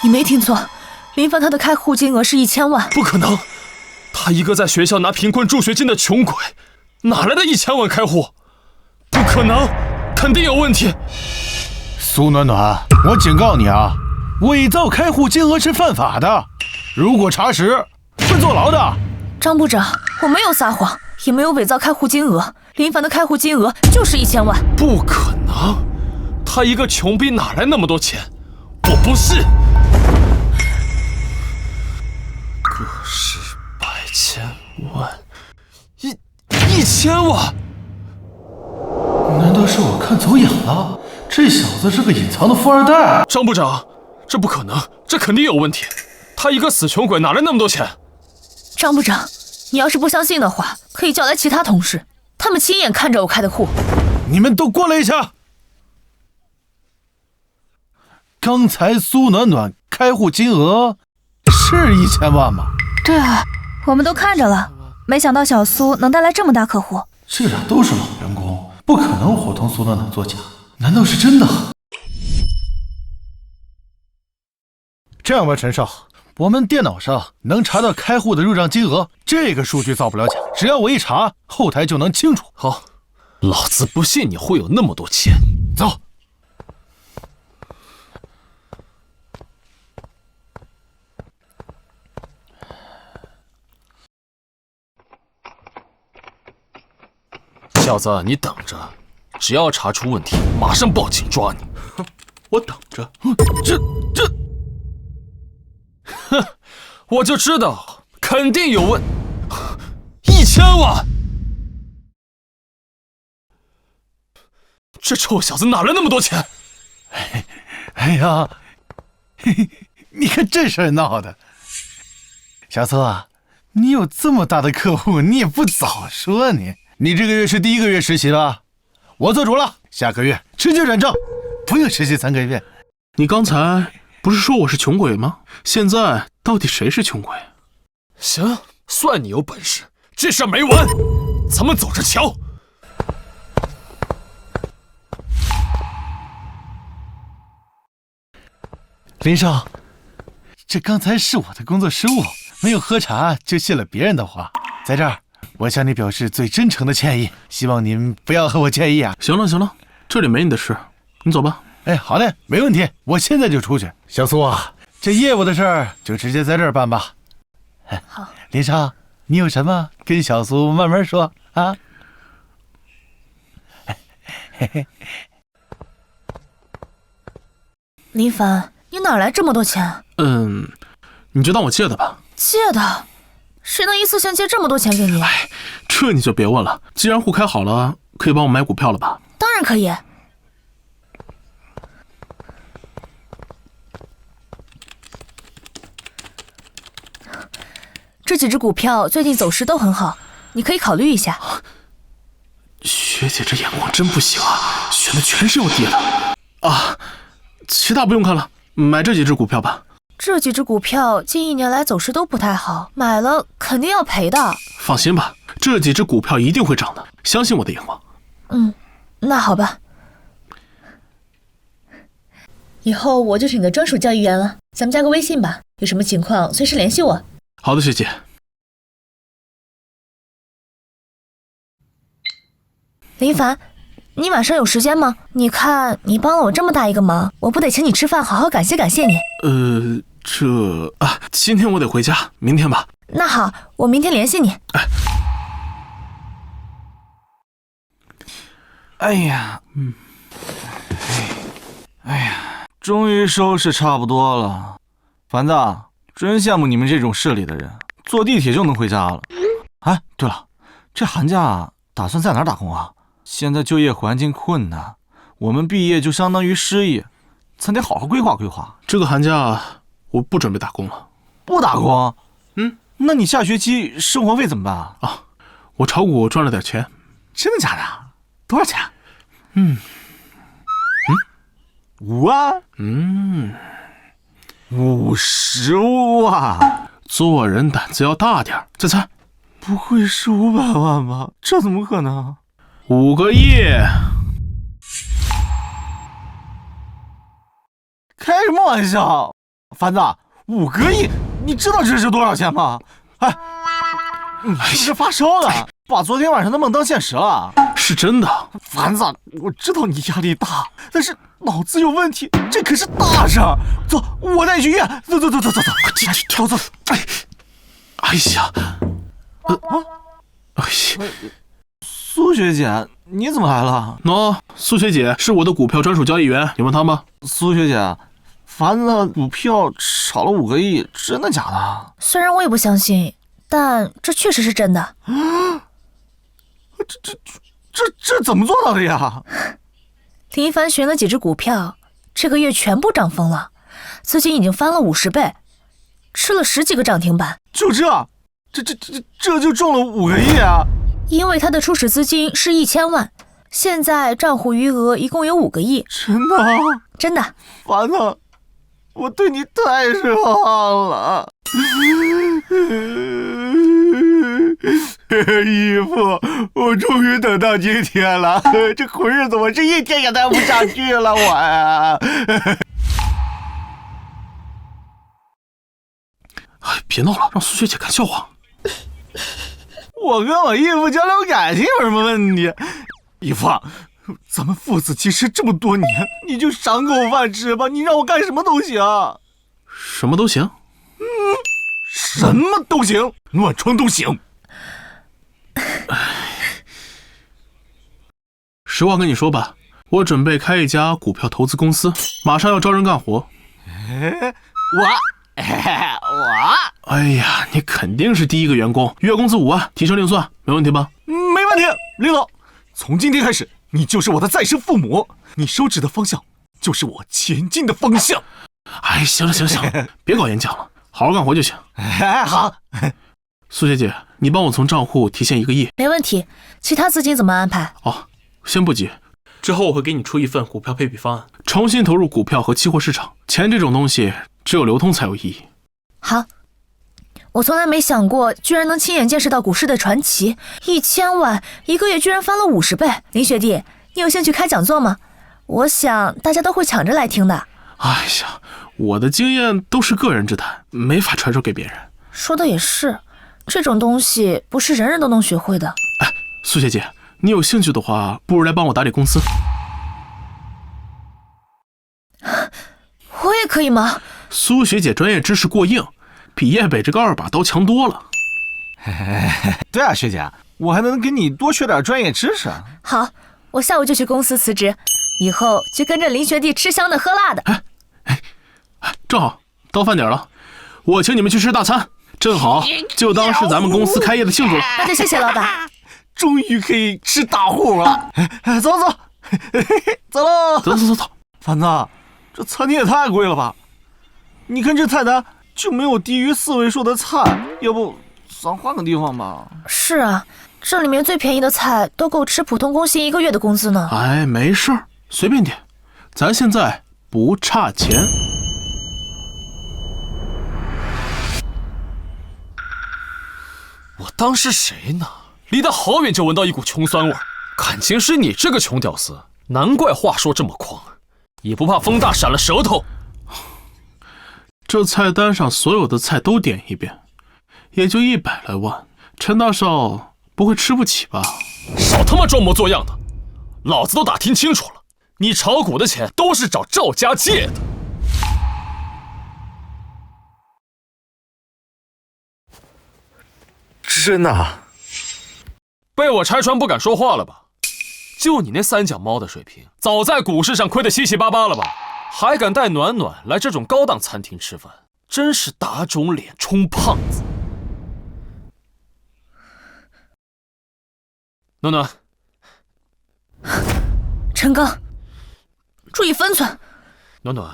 F: 你没听错，林凡他的开户金额是1000万。
D: 不可能，他一个在学校拿贫困助学金的穷鬼，哪来的1000万开户？不可能，肯定有问题。
B: 苏暖暖，我警告你啊，伪造开户金额是犯法的，如果查实会坐牢的。
F: 张部长，我没有撒谎，也没有伪造开户金额，林凡的开户金额就是1000万。
D: 不可能，他一个穷逼哪来那么多钱？我不信。个10、100、千、万，1000万？
B: 难道是我看走眼了？这小子是个隐藏的富二代。
D: 张部长，这不可能，这肯定有问题。他一个死穷鬼哪来那么多钱？
F: 张部长，你要是不相信的话，可以叫来其他同事，他们亲眼看着我开的户。
B: 你们都过来一下。刚才苏暖暖开户金额是1000万吗？
C: 对啊，我们都看着了，没想到小苏能带来这么大客户。
B: 这俩都是老员工，不可能伙同苏暖暖作假。难道是真的？这样吧，陈少，我们电脑上能查到开户的入账金额，这个数据造不了假，只要我一查，后台就能清楚。
D: 好，老子不信你会有那么多钱。
B: 走。
D: 小子，你等着，只要查出问题，马上报警抓你。
A: 我等着。
D: 哼，我就知道，肯定有问。1000万！这臭小子哪来那么多钱？
B: 哎呀，嘿嘿，你看这事儿闹的，小苏啊，你有这么大的客户，你也不早说你这个月是第1个月实习了，我做主了，下个月持续转正，不用实习3个月。
A: 你刚才不是说我是穷鬼吗？现在到底谁是穷鬼？
D: 行，算你有本事，这事儿没完，咱们走着瞧。
B: 林少，这刚才是我的工作失误，没有喝茶就谢了别人的话，在这儿我向你表示最真诚的歉意，希望您不要和我介意啊。
A: 行了，这里没你的事，你走吧。
B: 哎，好的，没问题，我现在就出去。小苏啊，这业务的事儿就直接在这儿办吧。
F: 好，
B: 林少，你有什么跟小苏慢慢说啊。
F: 林凡，你哪来这么多钱？
A: 你就当我借的吧。
F: 借的？谁能一次性借这么多钱给你？
A: 哎，这你就别问了。既然互开好了，可以帮我买股票了吧？
F: 当然可以。这几只股票最近走势都很好，你可以考虑一下。
A: 学姐这眼光真不行啊，选的全是要跌的啊！其他不用看了，买这几只股票吧。
F: 这几只股票近1年来走势都不太好，买了肯定要赔的。
A: 放心吧，这几只股票一定会涨的，相信我的眼光。
F: 那好吧。以后我就是你的专属交易员了，咱们加个微信吧，有什么情况随时联系我。
A: 好的，学姐。
F: 林凡，你晚上有时间吗？你看你帮了我这么大一个忙，我不得请你吃饭，好好感谢感谢你。
A: 今天我得回家，明天吧。
F: 那好，我明天联系你。
H: 哎呀，终于收拾差不多了。凡子，真羡慕你们这种市里的人，坐地铁就能回家了。哎，对了，这寒假打算在哪儿打工啊？现在就业环境困难，我们毕业就相当于失业，咱得好好规划规划。
A: 这个寒假我不准备打工了。
H: 不打工？那你下学期生活费怎么办啊？
A: 我炒股赚了点钱。
H: 真的假的？多少钱？5万？50万？
A: 做人胆子要大点。再猜，
H: 不会是500万吧？这怎么可能
A: ？5个亿！
H: 开什么玩笑？凡子，5个亿，你知道这是多少钱吗？哎，你是不是发烧了？把昨天晚上的梦当现实了？
A: 是真的。
H: 凡子，我知道你压力大，但是脑子有问题，这可是大事儿。走，我带你去医院。走。走。
A: 哎呀，
H: 苏学姐，你怎么来了？
A: 苏学姐是我的股票专属交易员，你问她吗？
H: 苏学姐，凡子股票炒了5个亿，真的假的？
F: 虽然我也不相信，但这确实是真的。
H: 这怎么做到的呀？
F: 林凡选了几只股票，这个月全部涨疯了，资金已经翻了50倍，吃了10几个涨停板。
H: 就这就中了5个亿啊！
F: 因为他的初始资金是1000万，现在账户余额一共有5个亿。
H: 真的？
F: 真的。
H: 凡子，我对你太失望了。义父，我终于等到今天了，这苦日子我是一天也待不下去了，我呀。
A: 别闹了，让苏学姐看笑话。
H: 我跟我义父交流感情有什么问题？义父，咱们父子其实这么多年，你就赏口饭吃吧，你让我干什么都行。
A: 什么都行？
H: 什么都行，暖床都行。
A: 实话跟你说吧，我准备开一家股票投资公司，马上要招人干活。
H: 我，
A: 哎呀，你肯定是第一个员工，月工资5万，提成另算，没问题吧？
G: 没问题，领导。从今天开始，你就是我的再生父母，你手指的方向就是我前进的方向。
A: 哎，行了，别搞演讲了，好好干活就行。
G: 好。
A: 苏学姐，你帮我从账户提现1个亿。
F: 没问题。其他资金怎么安排？
A: 哦，先不急，之后我会给你出一份股票配比方案，重新投入股票和期货市场。钱这种东西，只有流通才有意义。
F: 好。我从来没想过，居然能亲眼见识到股市的传奇，1000万1个月居然翻了50倍。林学弟，你有兴趣开讲座吗？我想大家都会抢着来听的。
A: 哎呀，我的经验都是个人之谈，没法传授给别人。
F: 说的也是，这种东西不是人人都能学会的。
A: 哎，苏学姐，你有兴趣的话，不如来帮我打理公司。
F: 我也可以吗？
A: 苏学姐专业知识过硬，比叶北这个2把刀强多了。
H: 对啊，学姐，我还能给你多学点专业知识。
F: 好，我下午就去公司辞职，以后就跟着林学弟吃香的喝辣的。
A: 正好到饭点了，我请你们去吃大餐，正好就当是咱们公司开业的庆祝了。
F: 那就谢谢老板。
H: 终于可以吃大户了。走喽。
A: 走。
H: 凡子，这餐厅也太贵了吧？你看这菜单就没有低于4位数的菜，要不咱换个地方吧？
F: 是啊，这里面最便宜的菜都够吃普通工薪1个月的工资呢。
A: 哎，没事儿，随便点，咱现在不差钱。
D: 我当是谁呢？离得好远就闻到一股穷酸味儿，感情是你这个穷屌丝，难怪话说这么狂，也不怕风大闪了舌头。
A: 这菜单上所有的菜都点一遍，也就100来万，陈大少不会吃不起吧？
D: 少他妈装模作样的，老子都打听清楚了，你炒股的钱都是找赵家借的。
B: 真的？
D: 被我拆穿不敢说话了吧？就你那3脚猫的水平，早在股市上亏得七七八八了吧？还敢带暖暖来这种高档餐厅吃饭，真是打肿脸充胖子。暖暖，
F: 陈刚，注意分寸。
D: 暖暖，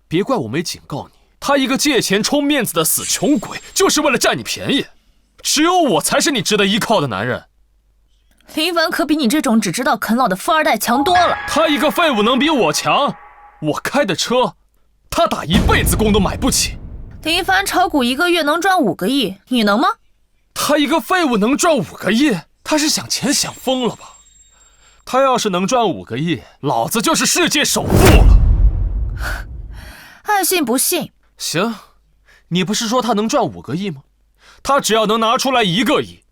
D: 别怪我没警告你，他一个借钱充面子的死穷鬼，就是为了占你便宜。只有我才是你值得依靠的男人。
F: 林凡可比你这种只知道啃老的富2代强多了。
D: 他一个废物能比我强？我开的车，他打一辈子工都买不起。
F: 林凡炒股1个月能赚5个亿，你能吗？
D: 他一个废物能赚5个亿？他是想钱想疯了吧？他要是能赚5个亿，老子就是世界首富了。
F: 爱信不信。
D: 行，你不是说他能赚5个亿吗？他只要能拿出来1个亿，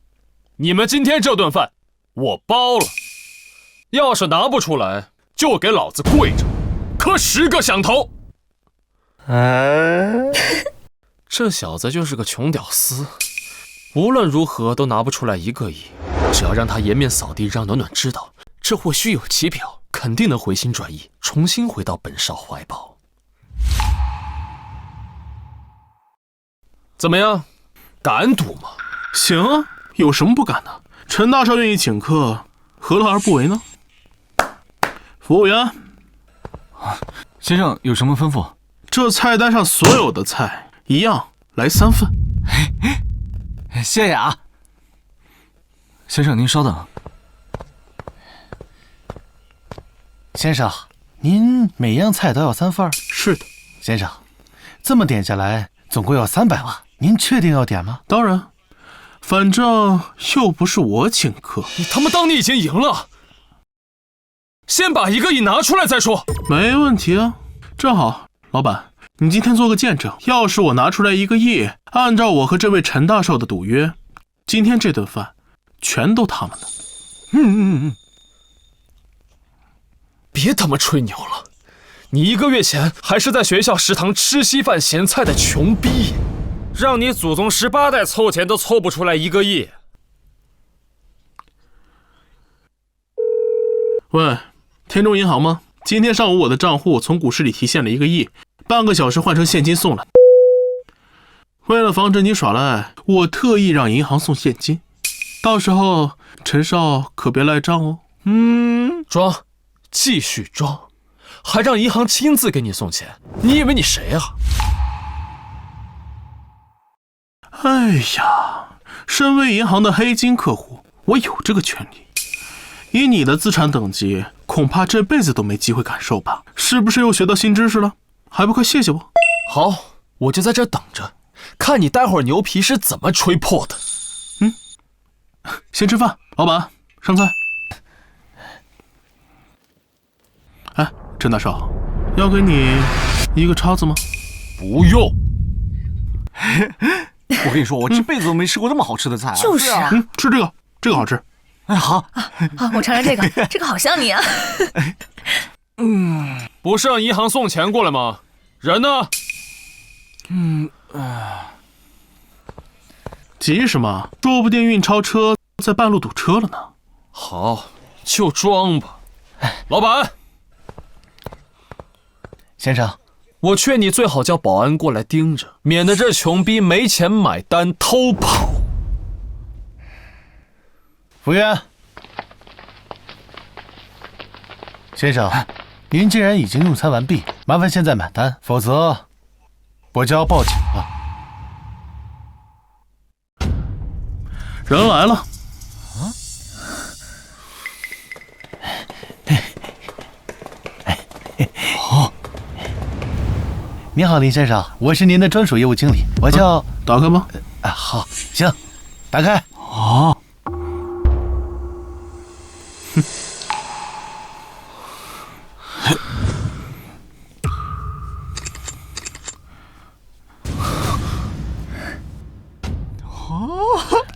D: 你们今天这顿饭我包了。要是拿不出来，就给老子跪着，磕10个响头。这小子就是个穷屌丝，无论如何都拿不出来1个亿。只要让他颜面扫地，让暖暖知道这货虚有其表，肯定能回心转意，重新回到本少怀抱。怎么样，敢赌吗？
A: 行啊，有什么不敢的？陈大少愿意请客，何乐而不为呢？服务员，
H: 先生有什么吩咐？
A: 这菜单上所有的菜一样，来3份。
H: 谢谢啊。先生您稍等。
B: 先生，您每样菜都要3份？
A: 是的。
B: 先生，这么点下来总共要300万，您确定要点吗？
A: 当然，反正又不是我请客。
D: 你他妈当你已经赢了？先把1个亿拿出来再说。
A: 没问题啊，正好，老板，你今天做个见证，要是我拿出来1个亿，按照我和这位陈大少的赌约，今天这顿饭全都他们的。
D: 别他妈吹牛了，你1个月前还是在学校食堂吃稀饭咸菜的穷逼，让你祖宗18代凑钱都凑不出来1个亿。
A: 喂，田中银行吗？今天上午我的账户从股市里提现了1个亿，半个小时换成现金送了。为了防止你耍赖，我特意让银行送现金，到时候陈少可别赖账哦。
D: 装，继续装，还让银行亲自给你送钱，你以为你谁啊？
A: 哎呀，身为银行的黑金客户，我有这个权利。以你的资产等级，恐怕这辈子都没机会感受吧？是不是又学到新知识了？还不快谢谢我？
D: 好，我就在这等着，看你待会儿牛皮是怎么吹破的。
A: 先吃饭，老板上菜。哎，陈大少，要给你一个叉子吗？
D: 不用。
H: 我跟你说，我这辈子都没吃过这么好吃的菜。
F: 就是啊，
A: 吃这个，这个好吃。
H: 哎，好，
F: 好，我尝尝这个，这个好像你啊。
D: 不是让银行送钱过来吗？人呢？
A: 急什么？说不定运钞车在半路堵车了呢。
D: 好，就装吧。老板，
B: 先生，
D: 我劝你最好叫保安过来盯着，免得这穷逼没钱买单偷跑。
B: 服务员，先生，您既然已经用餐完毕，麻烦现在买单，否则我就要报警了。
A: 人来了。
B: 你好，林先生，我是您的专属业务经理，我叫……
A: 打开吧。
B: 好，行，打开。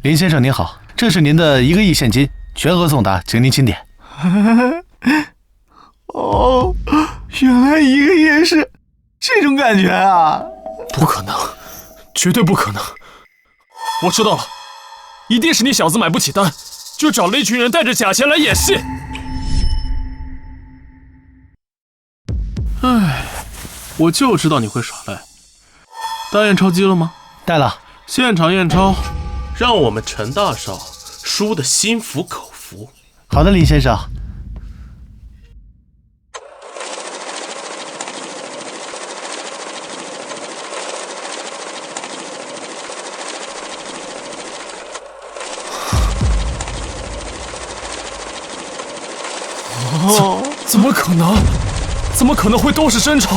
B: 林先生您好，这是您的1个亿现金，全额送达，请您清点。
H: 哦，原来1个亿是这种感觉啊！
D: 不可能，绝对不可能！我知道了，一定是你小子买不起单，就找了一群人带着假钱来演戏。
A: 唉，我就知道你会耍赖。带验钞机了吗？
B: 带了。
A: 现场验钞，让我们陈大少输得心服口服。
B: 好的，林先生。
D: 怎么可能？怎么可能会都是真钞？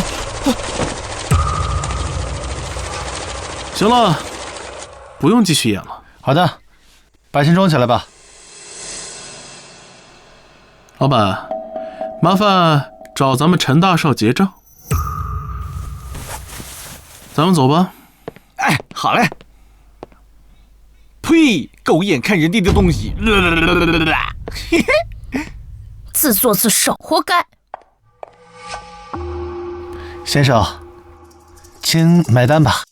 A: 行了，不用继续演了。
B: 好的，把钱装起来吧。
A: 老板，麻烦找咱们陈大少结账。咱们走吧。
H: 哎，好嘞。呸！狗眼看人低的东西。嘿嘿。
F: 自作自受，活该。
B: 先生，请买单吧。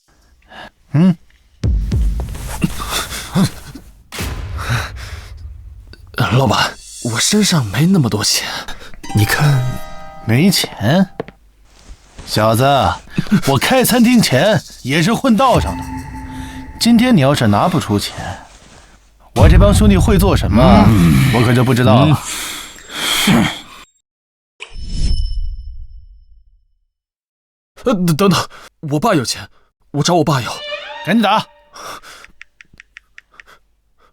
D: 老板，我身上没那么多钱，你看。
B: 没钱？小子，我开餐厅前也是混道上的。今天你要是拿不出钱，我这帮兄弟会做什么，我可就不知道了。
D: 等等，我爸有钱，我找我爸要。
B: 赶紧打！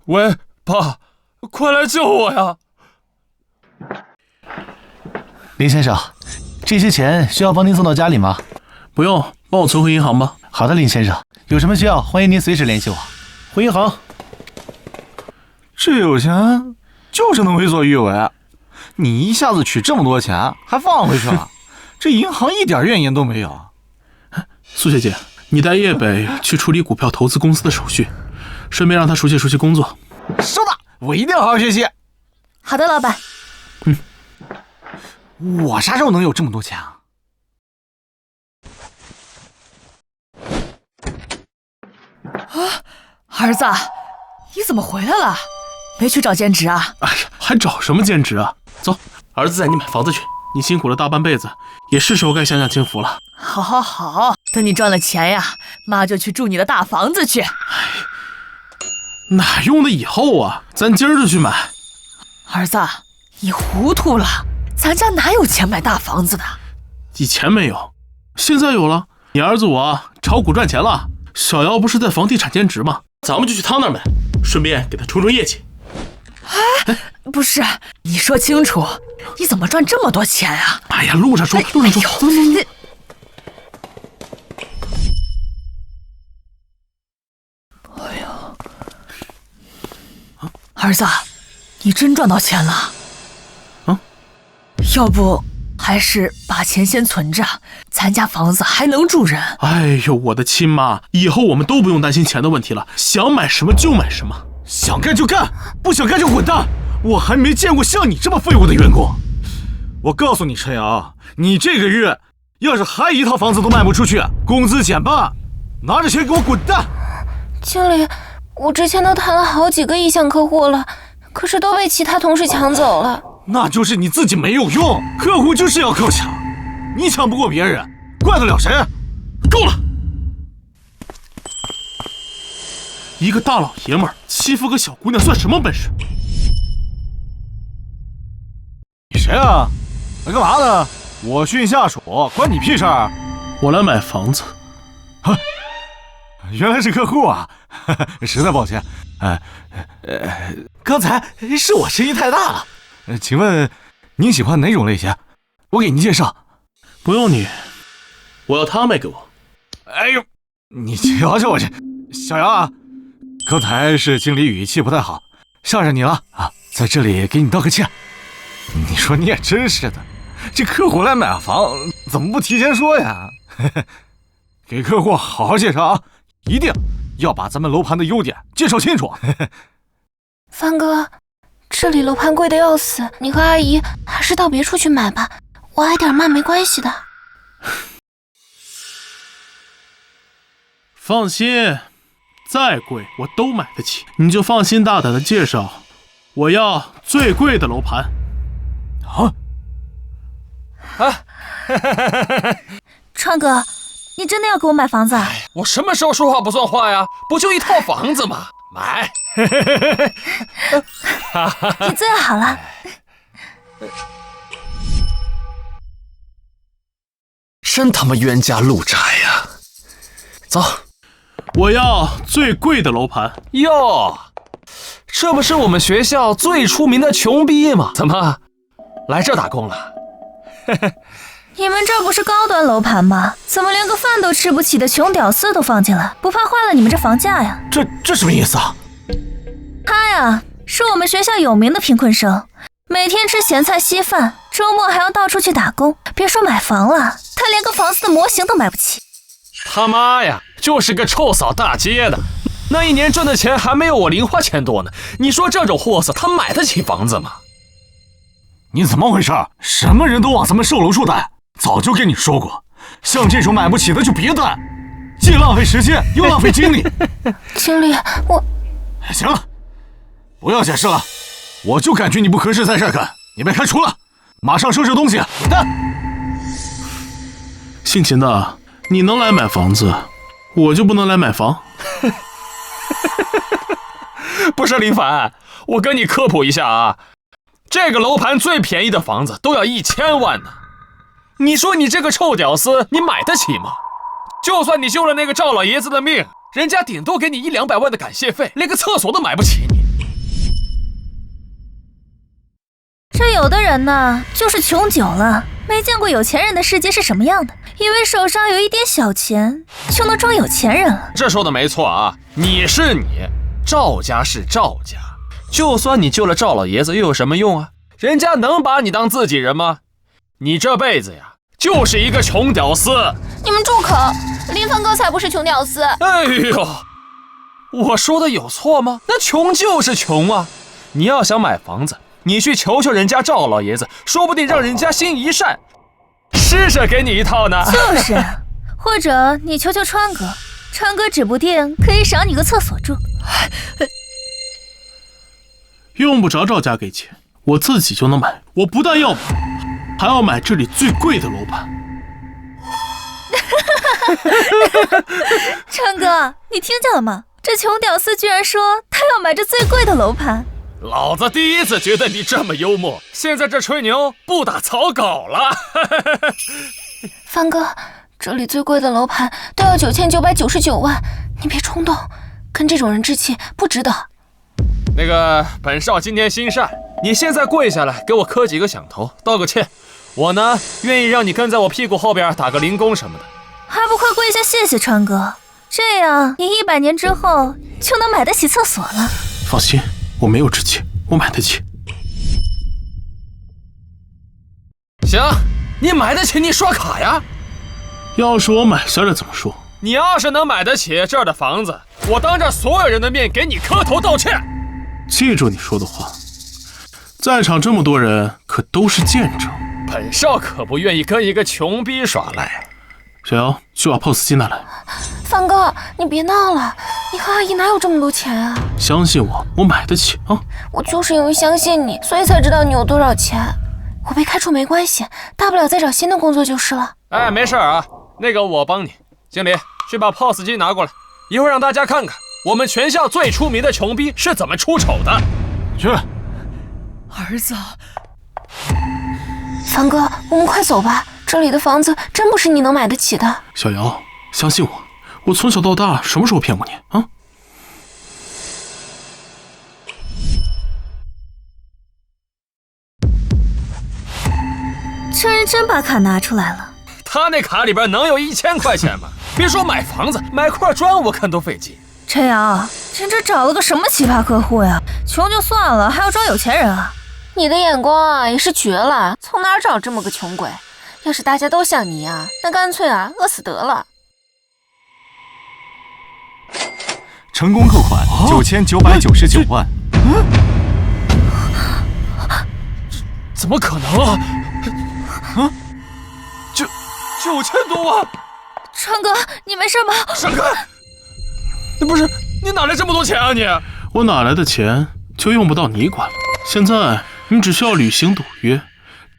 D: 喂，爸，快来救我呀！
B: 林先生，这些钱需要帮您送到家里吗？
A: 不用，帮我存回银行吧。
B: 好的，林先生，有什么需要，欢迎您随时联系我。回银行。
H: 这有钱就是能为所欲为。你一下子取这么多钱，还放回去了，这银行一点怨言都没有。
A: 苏学姐，你带叶北去处理股票投资公司的手续，顺便让他熟悉熟悉工作。
H: 收到，我一定好好学习。
F: 好的，老板。
H: 我啥时候能有这么多钱啊？
F: 儿子，你怎么回来了？没去找兼职啊？
A: 哎呀，还找什么兼职啊？走，儿子带你买房子去。你辛苦了大半辈子，也是时候该享享清福了。
F: 好，好，好，等你赚了钱呀，妈就去住你的大房子去。
A: 哪用的以后啊？咱今儿就去买。
F: 儿子，你糊涂了，咱家哪有钱买大房子的？
A: 以前没有，现在有了。你儿子我炒股赚钱了，小姚不是在房地产兼职吗？咱们就去他那儿买，顺便给他冲冲业绩。
F: 哎，不是，你说清楚，你怎么赚这么多钱啊？
A: 哎呀，路上说，路上说，走。
F: 哎呀，儿子，你真赚到钱了？要不还是把钱先存着，咱家房子还能住人。
A: 哎呦，我的亲妈，以后我们都不用担心钱的问题了，想买什么就买什么。
G: 想干就干，不想干就滚蛋！我还没见过像你这么废物的员工。我告诉你，陈阳，你这个月要是还一套房子都卖不出去，工资减半，拿着钱给我滚蛋！
C: 经理，我之前都谈了好几个意向客户了，可是都被其他同事抢走了。
G: 那就是你自己没有用，客户就是要靠抢，你抢不过别人，怪得了谁？
A: 够了！一个大老爷们儿欺负个小姑娘算什么本事？
G: 你谁啊？来干嘛呢？我训下属，关你屁事儿？
A: 我来买房子。
G: 原来是客户啊，实在抱歉。刚才是我声音太大了。请问您喜欢哪种类型？我给您介绍。
A: 不用你，我要他卖给我。
G: 哎呦，你瞧瞧我这小杨啊！刚才是经理语气不太好，向着你了啊，在这里给你道个歉。你说你也真是的，这客户来买房怎么不提前说呀？给客户好好介绍啊，一定要把咱们楼盘的优点介绍清楚。
C: 帆哥，这里楼盘贵的要死，你和阿姨还是到别处去买吧，我挨点慢没关系的。
A: 放心，再贵我都买得起，你就放心大胆的介绍，我要最贵的楼盘。
F: 川哥，你真的要给我买房子啊？
D: 我什么时候说话不算话呀？不就一套房子吗？买！
C: 你最好了。
D: 真他妈冤家路窄呀！走，
A: 我要最贵的楼盘。
D: 哟，这不是我们学校最出名的穷逼吗？怎么来这打工了？
F: 你们这不是高端楼盘吗？怎么连个饭都吃不起的穷屌丝都放进来？不怕坏了你们这房价呀？
G: 这什么意思啊？
F: 他呀，是我们学校有名的贫困生，每天吃咸菜稀饭，周末还要到处去打工。别说买房了，他连个房子的模型都买不起。
D: 他妈呀，就是个臭扫大街的，那一年赚的钱还没有我零花钱多呢。你说这种货色，他买得起房子吗？
G: 你怎么回事？什么人都往咱们售楼处带，早就跟你说过，像这种买不起的就别带，既浪费时间又浪费精力。
C: 经理，我……
G: 行了，不要解释了，我就感觉你不合适在这儿干，你被开除了，马上收拾东西，滚蛋！
A: 姓秦的，你能来买房子，我就不能来买房？
D: 不是林凡，我跟你科普一下啊，这个楼盘最便宜的房子都要1000万呢。你说你这个臭屌丝，你买得起吗？就算你救了那个赵老爷子的命，人家顶多给你100-200万的感谢费，连个厕所都买不起你。
F: 这有的人呢，就是穷久了，没见过有钱人的世界是什么样的，以为手上有一点小钱就能装有钱人了。
D: 这说的没错啊，你是你，赵家是赵家，就算你救了赵老爷子又有什么用啊？人家能把你当自己人吗？你这辈子呀，就是一个穷屌丝。
C: 你们住口！林凡哥才不是穷屌丝。
D: 哎呦，我说的有错吗？那穷就是穷啊！你要想买房子，你去求求人家赵老爷子，说不定让人家心一善，施舍给你一套呢。
F: 就是，或者你求求川哥，川哥指不定可以赏你个厕所住。
A: 用不着赵家给钱，我自己就能买。我不但要买，还要买这里最贵的楼盘。
F: 川哥，你听见了吗？这穷屌丝居然说他要买这最贵的楼盘。
D: 老子第一次觉得你这么幽默，现在这吹牛不打草稿了。
C: 帆哥，这里最贵的楼盘都要9999万，你别冲动，跟这种人置气不值得。
D: 那个本少今天心善，你现在跪下来给我磕几个响头，道个歉。我呢，愿意让你跟在我屁股后边打个零工什么的。
F: 还不快跪下谢谢川哥，这样你100年之后就能买得起厕所了。
A: 放心，我没有志气，我买得起。
D: 行，你买得起你刷卡呀。
A: 要是我买下来怎么说？
D: 你要是能买得起这儿的房子，我当着所有人的面给你磕头道歉。
A: 记住你说的话，在场这么多人可都是见证。
D: 本少可不愿意跟一个穷逼耍赖。
A: 小姚，去把 POS 机拿来。
C: 帆哥，你别闹了，你和阿姨哪有这么多钱啊？
A: 相信我，我买得起啊！
C: 我就是因为相信你，所以才知道你有多少钱。我被开除没关系，大不了再找新的工作就是了。
D: 哎，没事啊，那个我帮你。经理，去把 POS 机拿过来，一会儿让大家看看我们全校最出名的穷逼是怎么出丑的。
G: 去。
F: 儿子，
C: 帆哥，我们快走吧，这里的房子真不是你能买得起的。
A: 小姚，相信我，我从小到大什么时候骗过你啊？
F: 这人真把卡拿出来了。
D: 他那卡里边能有1000块钱吗？别说买房子，买块砖我看都费劲。
F: 陈瑶，你这找了个什么奇葩客户呀？穷就算了，还要装有钱人啊？
C: 你的眼光啊也是绝了，从哪儿找这么个穷鬼？要是大家都像你啊，那干脆啊饿死得了。
H: 成功扣款9999万。
D: 怎么可能啊？9000多万！
F: 川哥，你没事吗？
D: 闪开！不是，你哪来这么多钱啊你？
A: 我哪来的钱就用不到你管了。现在你只需要履行赌约，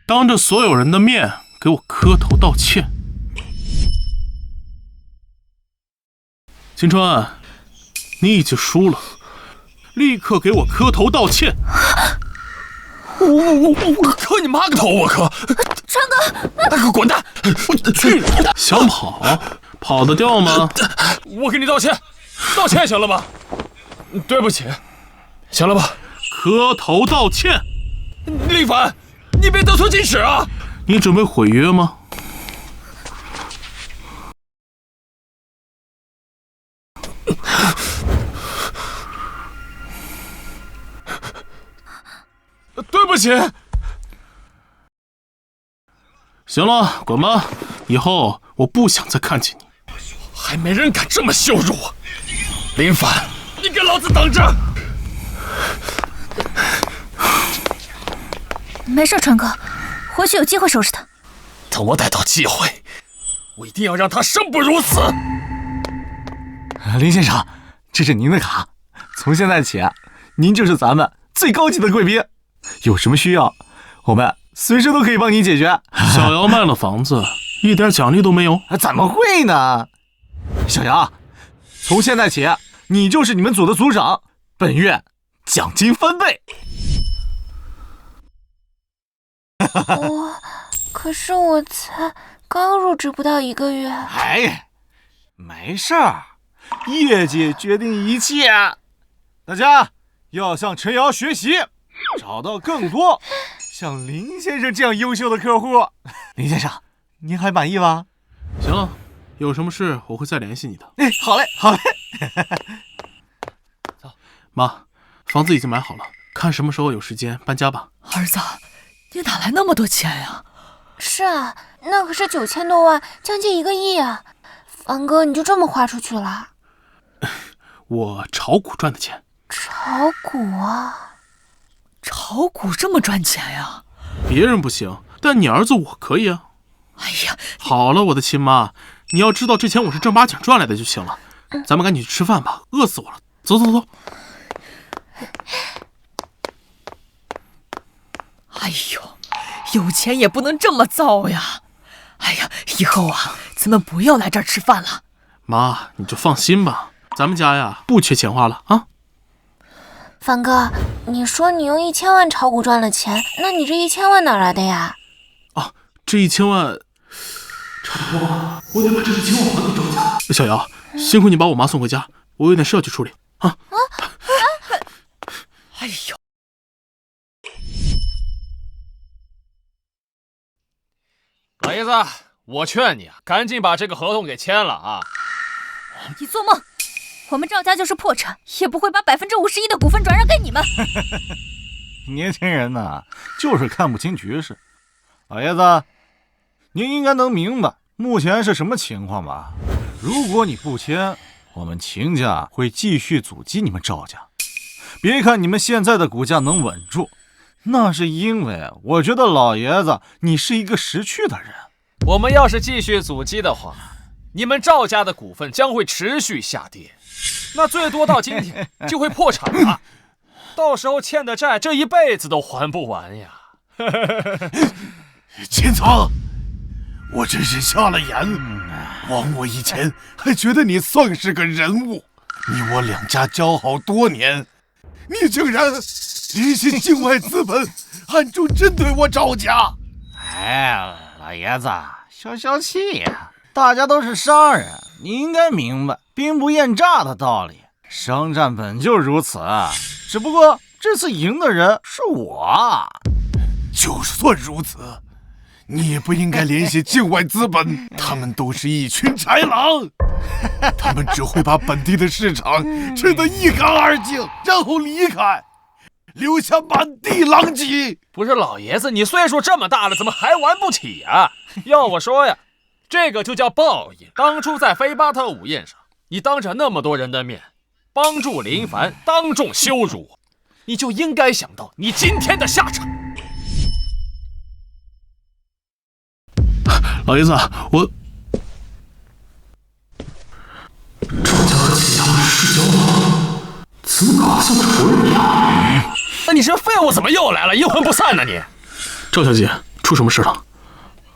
A: 当着所有人的面给我磕头道歉。金川，你已经输了，立刻给我磕头道歉。
D: 我磕你妈个头！我磕！
F: 川哥，
D: 滚蛋！我去！
A: 想跑，跑得掉吗？
D: 我给你道歉，道歉行了吧？对不起，行了吧？
A: 磕头道歉。
D: 林凡，你别得寸进尺啊！
A: 你准备毁约吗？
D: 对不起。
A: 行了，滚吧，以后我不想再看见你。
D: 还没人敢这么羞辱我！林凡，你给老子等着！
F: 没事，川哥，回去有机会收拾他。
D: 等我逮到机会，我一定要让他生不如死。
H: 林先生，这是您的卡，从现在起，您就是咱们最高级的贵宾。有什么需要，我们随时都可以帮你解决。
A: 小姚卖了房子，一点奖励都没有？
H: 怎么会呢？小姚，从现在起，你就是你们组的组长，本月奖金翻倍。
C: 可是我才刚入职不到1个月。
H: 哎，没事儿，业绩决定一切。大家要向陈瑶学习，找到更多像林先生这样优秀的客户。林先生，您还满意吗？
A: 行了，有什么事我会再联系你的。
H: 哎，好嘞，好嘞。
A: 走，妈，房子已经买好了，看什么时候有时间搬家吧。
F: 儿子，你哪来那么多钱呀？
C: 是啊，那可是9000多万，将近1个亿啊！凡哥，你就这么花出去了？
A: 我炒股赚的钱。
C: 炒股啊？
F: 炒股这么赚钱呀？
A: 别人不行，但你儿子我可以啊。
F: 哎呀，
A: 好了，我的亲妈，你要知道这钱我是正八经赚来的就行了。咱们赶紧去吃饭吧，饿死我了。走走走。
F: 哎呦，有钱也不能这么造呀！哎呀，以后啊，咱们不要来这儿吃饭了。
A: 妈，你就放心吧，咱们家呀不缺钱花了啊。
C: 凡哥，你说你用1000万炒股赚了钱，那你这1000万哪来的呀？
A: 啊，这1000万差不多了，我得把这1000万还给赵家。小姚，辛苦你把我妈送回家，我有点事要去处理啊。
F: 哎呦！
D: 老爷子，我劝你啊，赶紧把这个合同给签了啊！
F: 你做梦！我们赵家就是破产，也不会把51%的股份转让给你们。
H: 年轻人呐，就是看不清局势。老爷子，您应该能明白目前是什么情况吧？如果你不签，我们秦家会继续阻击你们赵家。别看你们现在的股价能稳住，那是因为我觉得老爷子你是一个识趣的人。
D: 我们要是继续阻击的话，你们赵家的股份将会持续下跌，那最多到今天就会破产了。到时候欠的债这一辈子都还不完呀！
B: 秦苍，我真是瞎了眼。忘我以前还觉得你算是个人物，你我两家交好多年，你竟然联系境外资本，暗中针对我赵家。
H: 哎，老爷子，消气呀！大家都是商人，你应该明白兵不厌诈的道理。商战本就如此，只不过这次赢的人是我。
B: 就算如此，你也不应该联系境外资本，他们都是一群豺狼，他们只会把本地的市场吃得一干二净，然后离开，留下满地狼藉。
D: 不是老爷子，你岁数这么大了，怎么还玩不起呀？要我说呀，这个就叫报应。当初在菲巴特午宴上，你当着那么多人的面帮助林凡，当众羞辱我，你就应该想到你今天的下场。
A: 老爷子，我赵家和秦家不是世交吗？怎么搞得像仇人一样？
D: 那你这废物怎么又来了？阴魂不散呢你？
A: 赵小姐，出什么事了？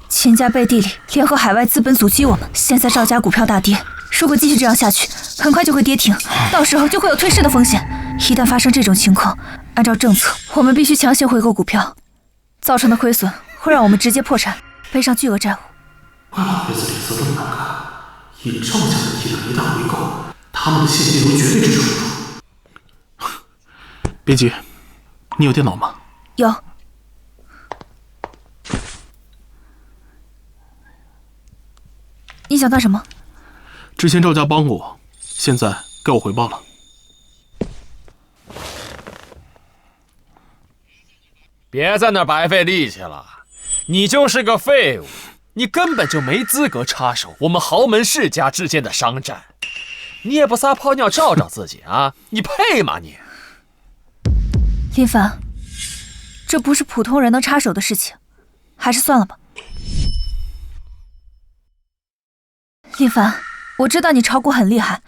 F: 秦家背地里联合海外资本阻击我们，现在赵家股票大跌，如果继续这样下去，很快就会跌停，到时候就会有退市的风险。一旦发生这种情况，按照政策，我们必须强行回购股票，造成的亏损会让我们直接破产，背上巨额债务。有。你想干什么？
A: 之前赵家帮过我，现在该我回报了。
D: 别在那儿白费力气了，你就是个废物，你根本就没资格插手我们豪门世家之间的商战。你也不撒泡尿照照自己啊？你配吗你？
F: 林凡，这不是普通人能插手的事情，还是算了吧。林凡，我知道你炒股很厉害，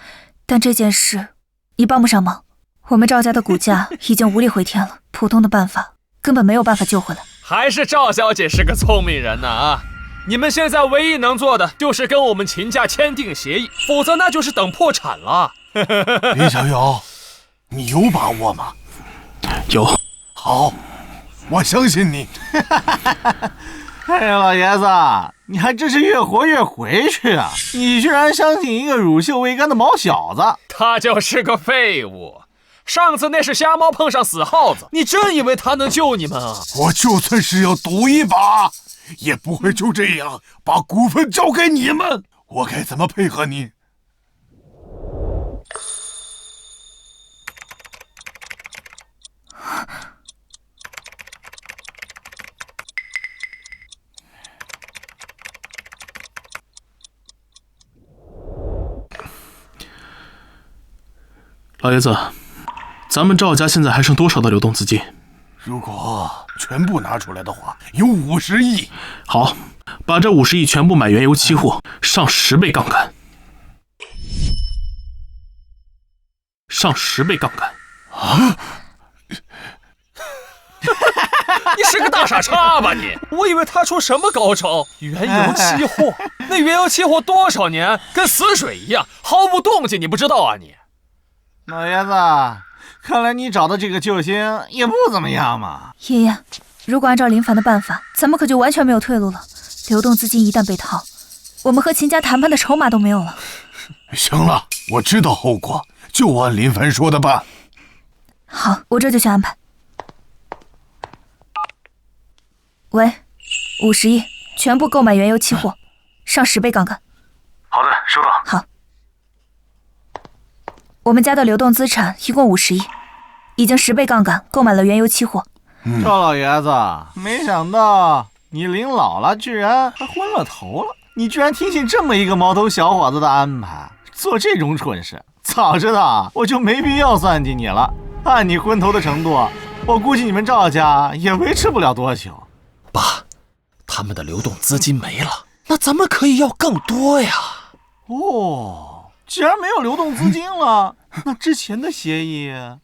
F: 但这件事你帮不上忙。我们赵家的股价已经无力回天了，普通的办法根本没有办法救回来。
D: 还是赵小姐是个聪明人呢啊！你们现在唯一能做的就是跟我们秦家签订协议，否则那就是等破产了。
B: 林小友，你有把握吗？
A: 有。
B: 好，我相信你。
H: 哎呀，老爷子，你还真是越活越回去啊！你居然相信一个乳臭未干的毛小子？
D: 他就是个废物。上次那是瞎猫碰上死耗子，你真以为他能救你们啊？
B: 我就算是要赌一把，也不会就这样把股份交给你们。我该怎么配合你？
A: 老爷子，咱们赵家现在还剩多少的流动资金？
B: 如果全部拿出来的话，有50亿。
A: 好，把这50亿全部买原油期货，上10倍杠杆。上10倍杠杆。
D: 你是个大傻叉吧你？我以为他出什么高招，原油期货。那原油期货多少年跟死水一样，毫无动静，你不知道啊你？
H: 老爷子，看来你找的这个救星也不怎么样嘛。
F: 爷爷，如果按照林凡的办法，咱们可就完全没有退路了。流动资金一旦被套，我们和秦家谈判的筹码都没有了。
B: 行了，我知道后果，就按林凡说的办。
F: 好，我这就去安排。喂，50亿，全部购买原油期货，上10倍杠杆。
G: 好的，收到。
F: 好，我们家的流动资产一共50亿，已经10倍杠杆购买了原油期货。
H: 赵老爷子，没想到你林老了居然还昏了头了，你居然听信这么一个毛头小伙子的安排，做这种蠢事。早知道我就没必要算计你了。按你昏头的程度，我估计你们赵家也维持不了多久。
D: 爸，他们的流动资金没了，那咱们可以要更多呀。
H: 哦，既然没有流动资金了，那之前的协议要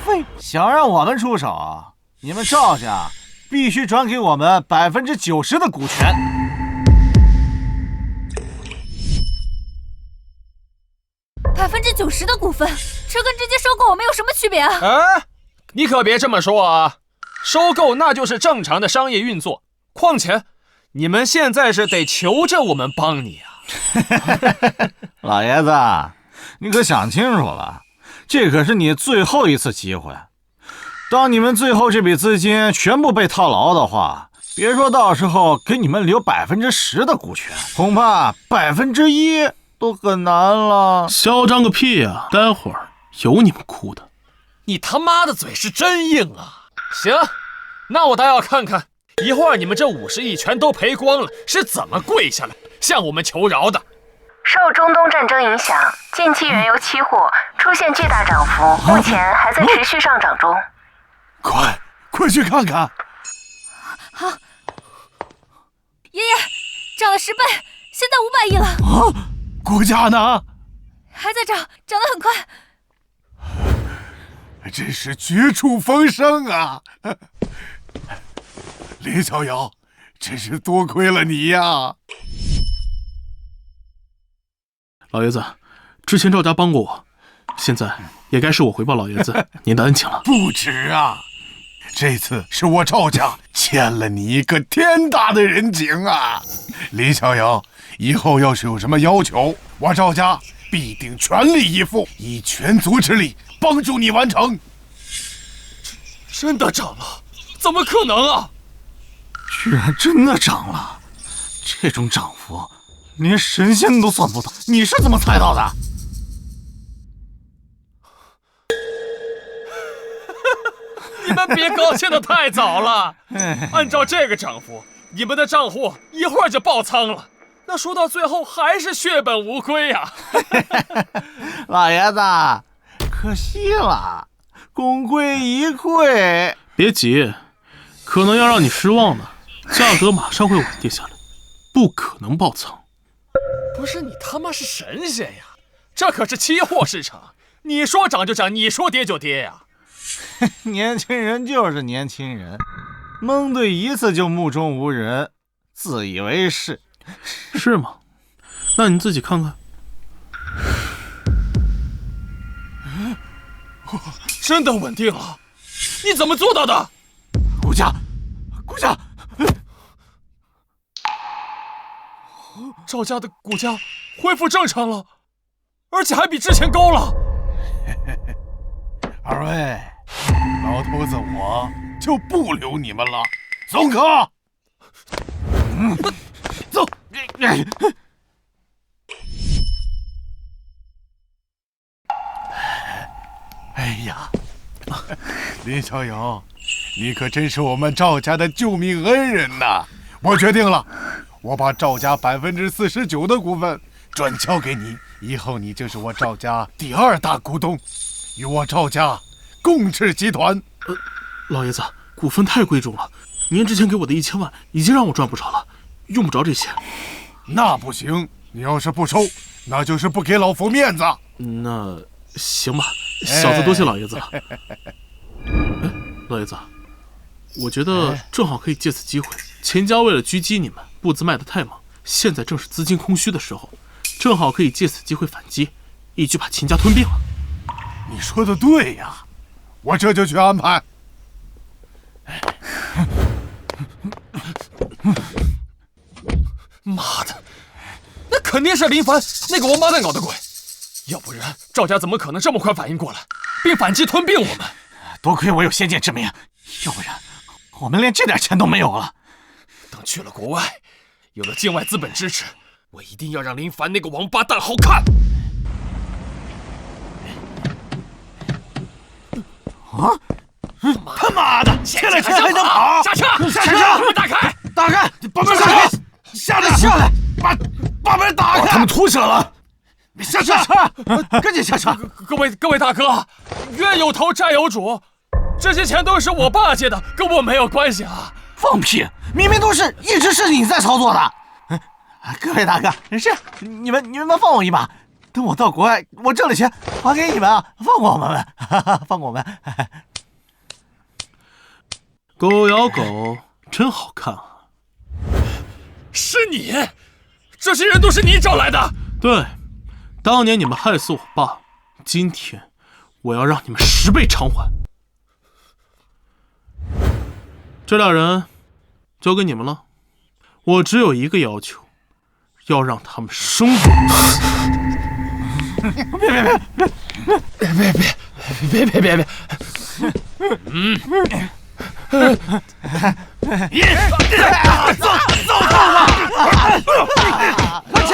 H: 废。想让我们出手，你们赵家必须转给我们90%的股权。
F: 90%的股份，这跟直接收购我们有什么区别啊？
D: 哎，你可别这么说啊！收购那就是正常的商业运作，况且你们现在是得求着我们帮你啊。
H: 老爷子，你可想清楚了，这可是你最后一次机会。当你们最后这笔资金全部被套牢的话，别说到时候给你们留10%的股权，恐怕1%都很难了。
A: 嚣张个屁呀！待会儿有你们哭的。
D: 你他妈的嘴是真硬啊！行，那我倒要看看，一会儿你们这50亿全都赔光了，是怎么跪下来向我们求饶的。
C: 受中东战争影响，近期原油期货出现巨大涨幅，目前还在持续上涨中。
B: 快去看看！
F: 好，爷爷，涨了10倍，现在500亿了。
B: 啊，股价呢？
F: 还在涨，涨得很快。
B: 真是绝处逢生啊！林逍遥，真是多亏了你呀！
A: 老爷子，之前赵家帮过我，现在也该是我回报老爷子您的恩情了。
B: 不止啊，这次是我赵家欠了你一个天大的人情啊！林逍遥，以后要是有什么要求，我赵家必定全力以赴，以全族之力帮助你完成。
D: 真的涨了？怎么可能啊！
H: 居然真的涨了，这种涨幅连神仙都算不到，你是怎么猜到的？
D: 你们别高兴得太早了。按照这个涨幅，你们的账户一会儿就爆仓了，那说到最后还是血本无归呀。
H: 老爷子，可惜了，功亏一篑。
A: 别急，可能要让你失望的，价格马上会稳定下来，不可能爆仓。
D: 不是你他妈是神仙呀？这可是期货市场，你说涨就涨，你说跌就跌呀。
H: 年轻人就是年轻人，蒙对一次就目中无人，自以为是。
A: 是吗？那你自己看看。
D: 真的稳定了？你怎么做到的？
H: 股价，
D: 赵家的股价恢复正常了，而且还比之前高了。
B: 二位，老头子我就不留你们了，松口。
H: 走。
B: 哎呀，林逍遥，你可真是我们赵家的救命恩人呐！我决定了，我把赵家49%的股份转交给你，以后你就是我赵家第2大股东，与我赵家共治集团。
A: 老爷子，股份太贵重了，您之前给我的1000万已经让我赚不少了，用不着这些。
B: 那不行，你要是不收，那就是不给老夫面子。
A: 那行吧，小子多谢老爷子了。老爷子，我觉得正好可以借此机会，钱家为了狙击你们，步子迈得太猛，现在正是资金空虚的时候，正好可以借此机会反击，一举把秦家吞并了。
B: 你说的对呀，我这就去安排。
D: 妈的，那肯定是林凡那个王八蛋搞的鬼，要不然赵家怎么可能这么快反应过来，并反击吞并我们？
H: 多亏我有先见之明，要不然我们连这点钱都没有了。
D: 等去了国外，有了境外资本支持，我一定要让林凡那个王八蛋好看！
H: 啊！他妈的，欠了钱还能跑？
D: 下车！
H: 下车！
D: 门打开！
H: 打开！把门打开！下来！下来！把门打开！把他们拖起来了！下车！赶紧下车！
D: 各位大哥，冤有头债有主，这些钱都是我爸借的，跟我没有关系啊！
H: 放屁！明明一直是你在操作的。各位大哥，是你们放我一马，等我到国外，我挣了钱还给你们啊！放过我们，放过我们！
A: 狗咬狗，真好看啊！
D: 是你，这些人都是你找来的。
A: 对，当年你们害死我爸，今天我要让你们10倍偿还。这俩人交给你们了，我只有一个要求，要让他们生不如死。
D: 别！
H: 走！快去！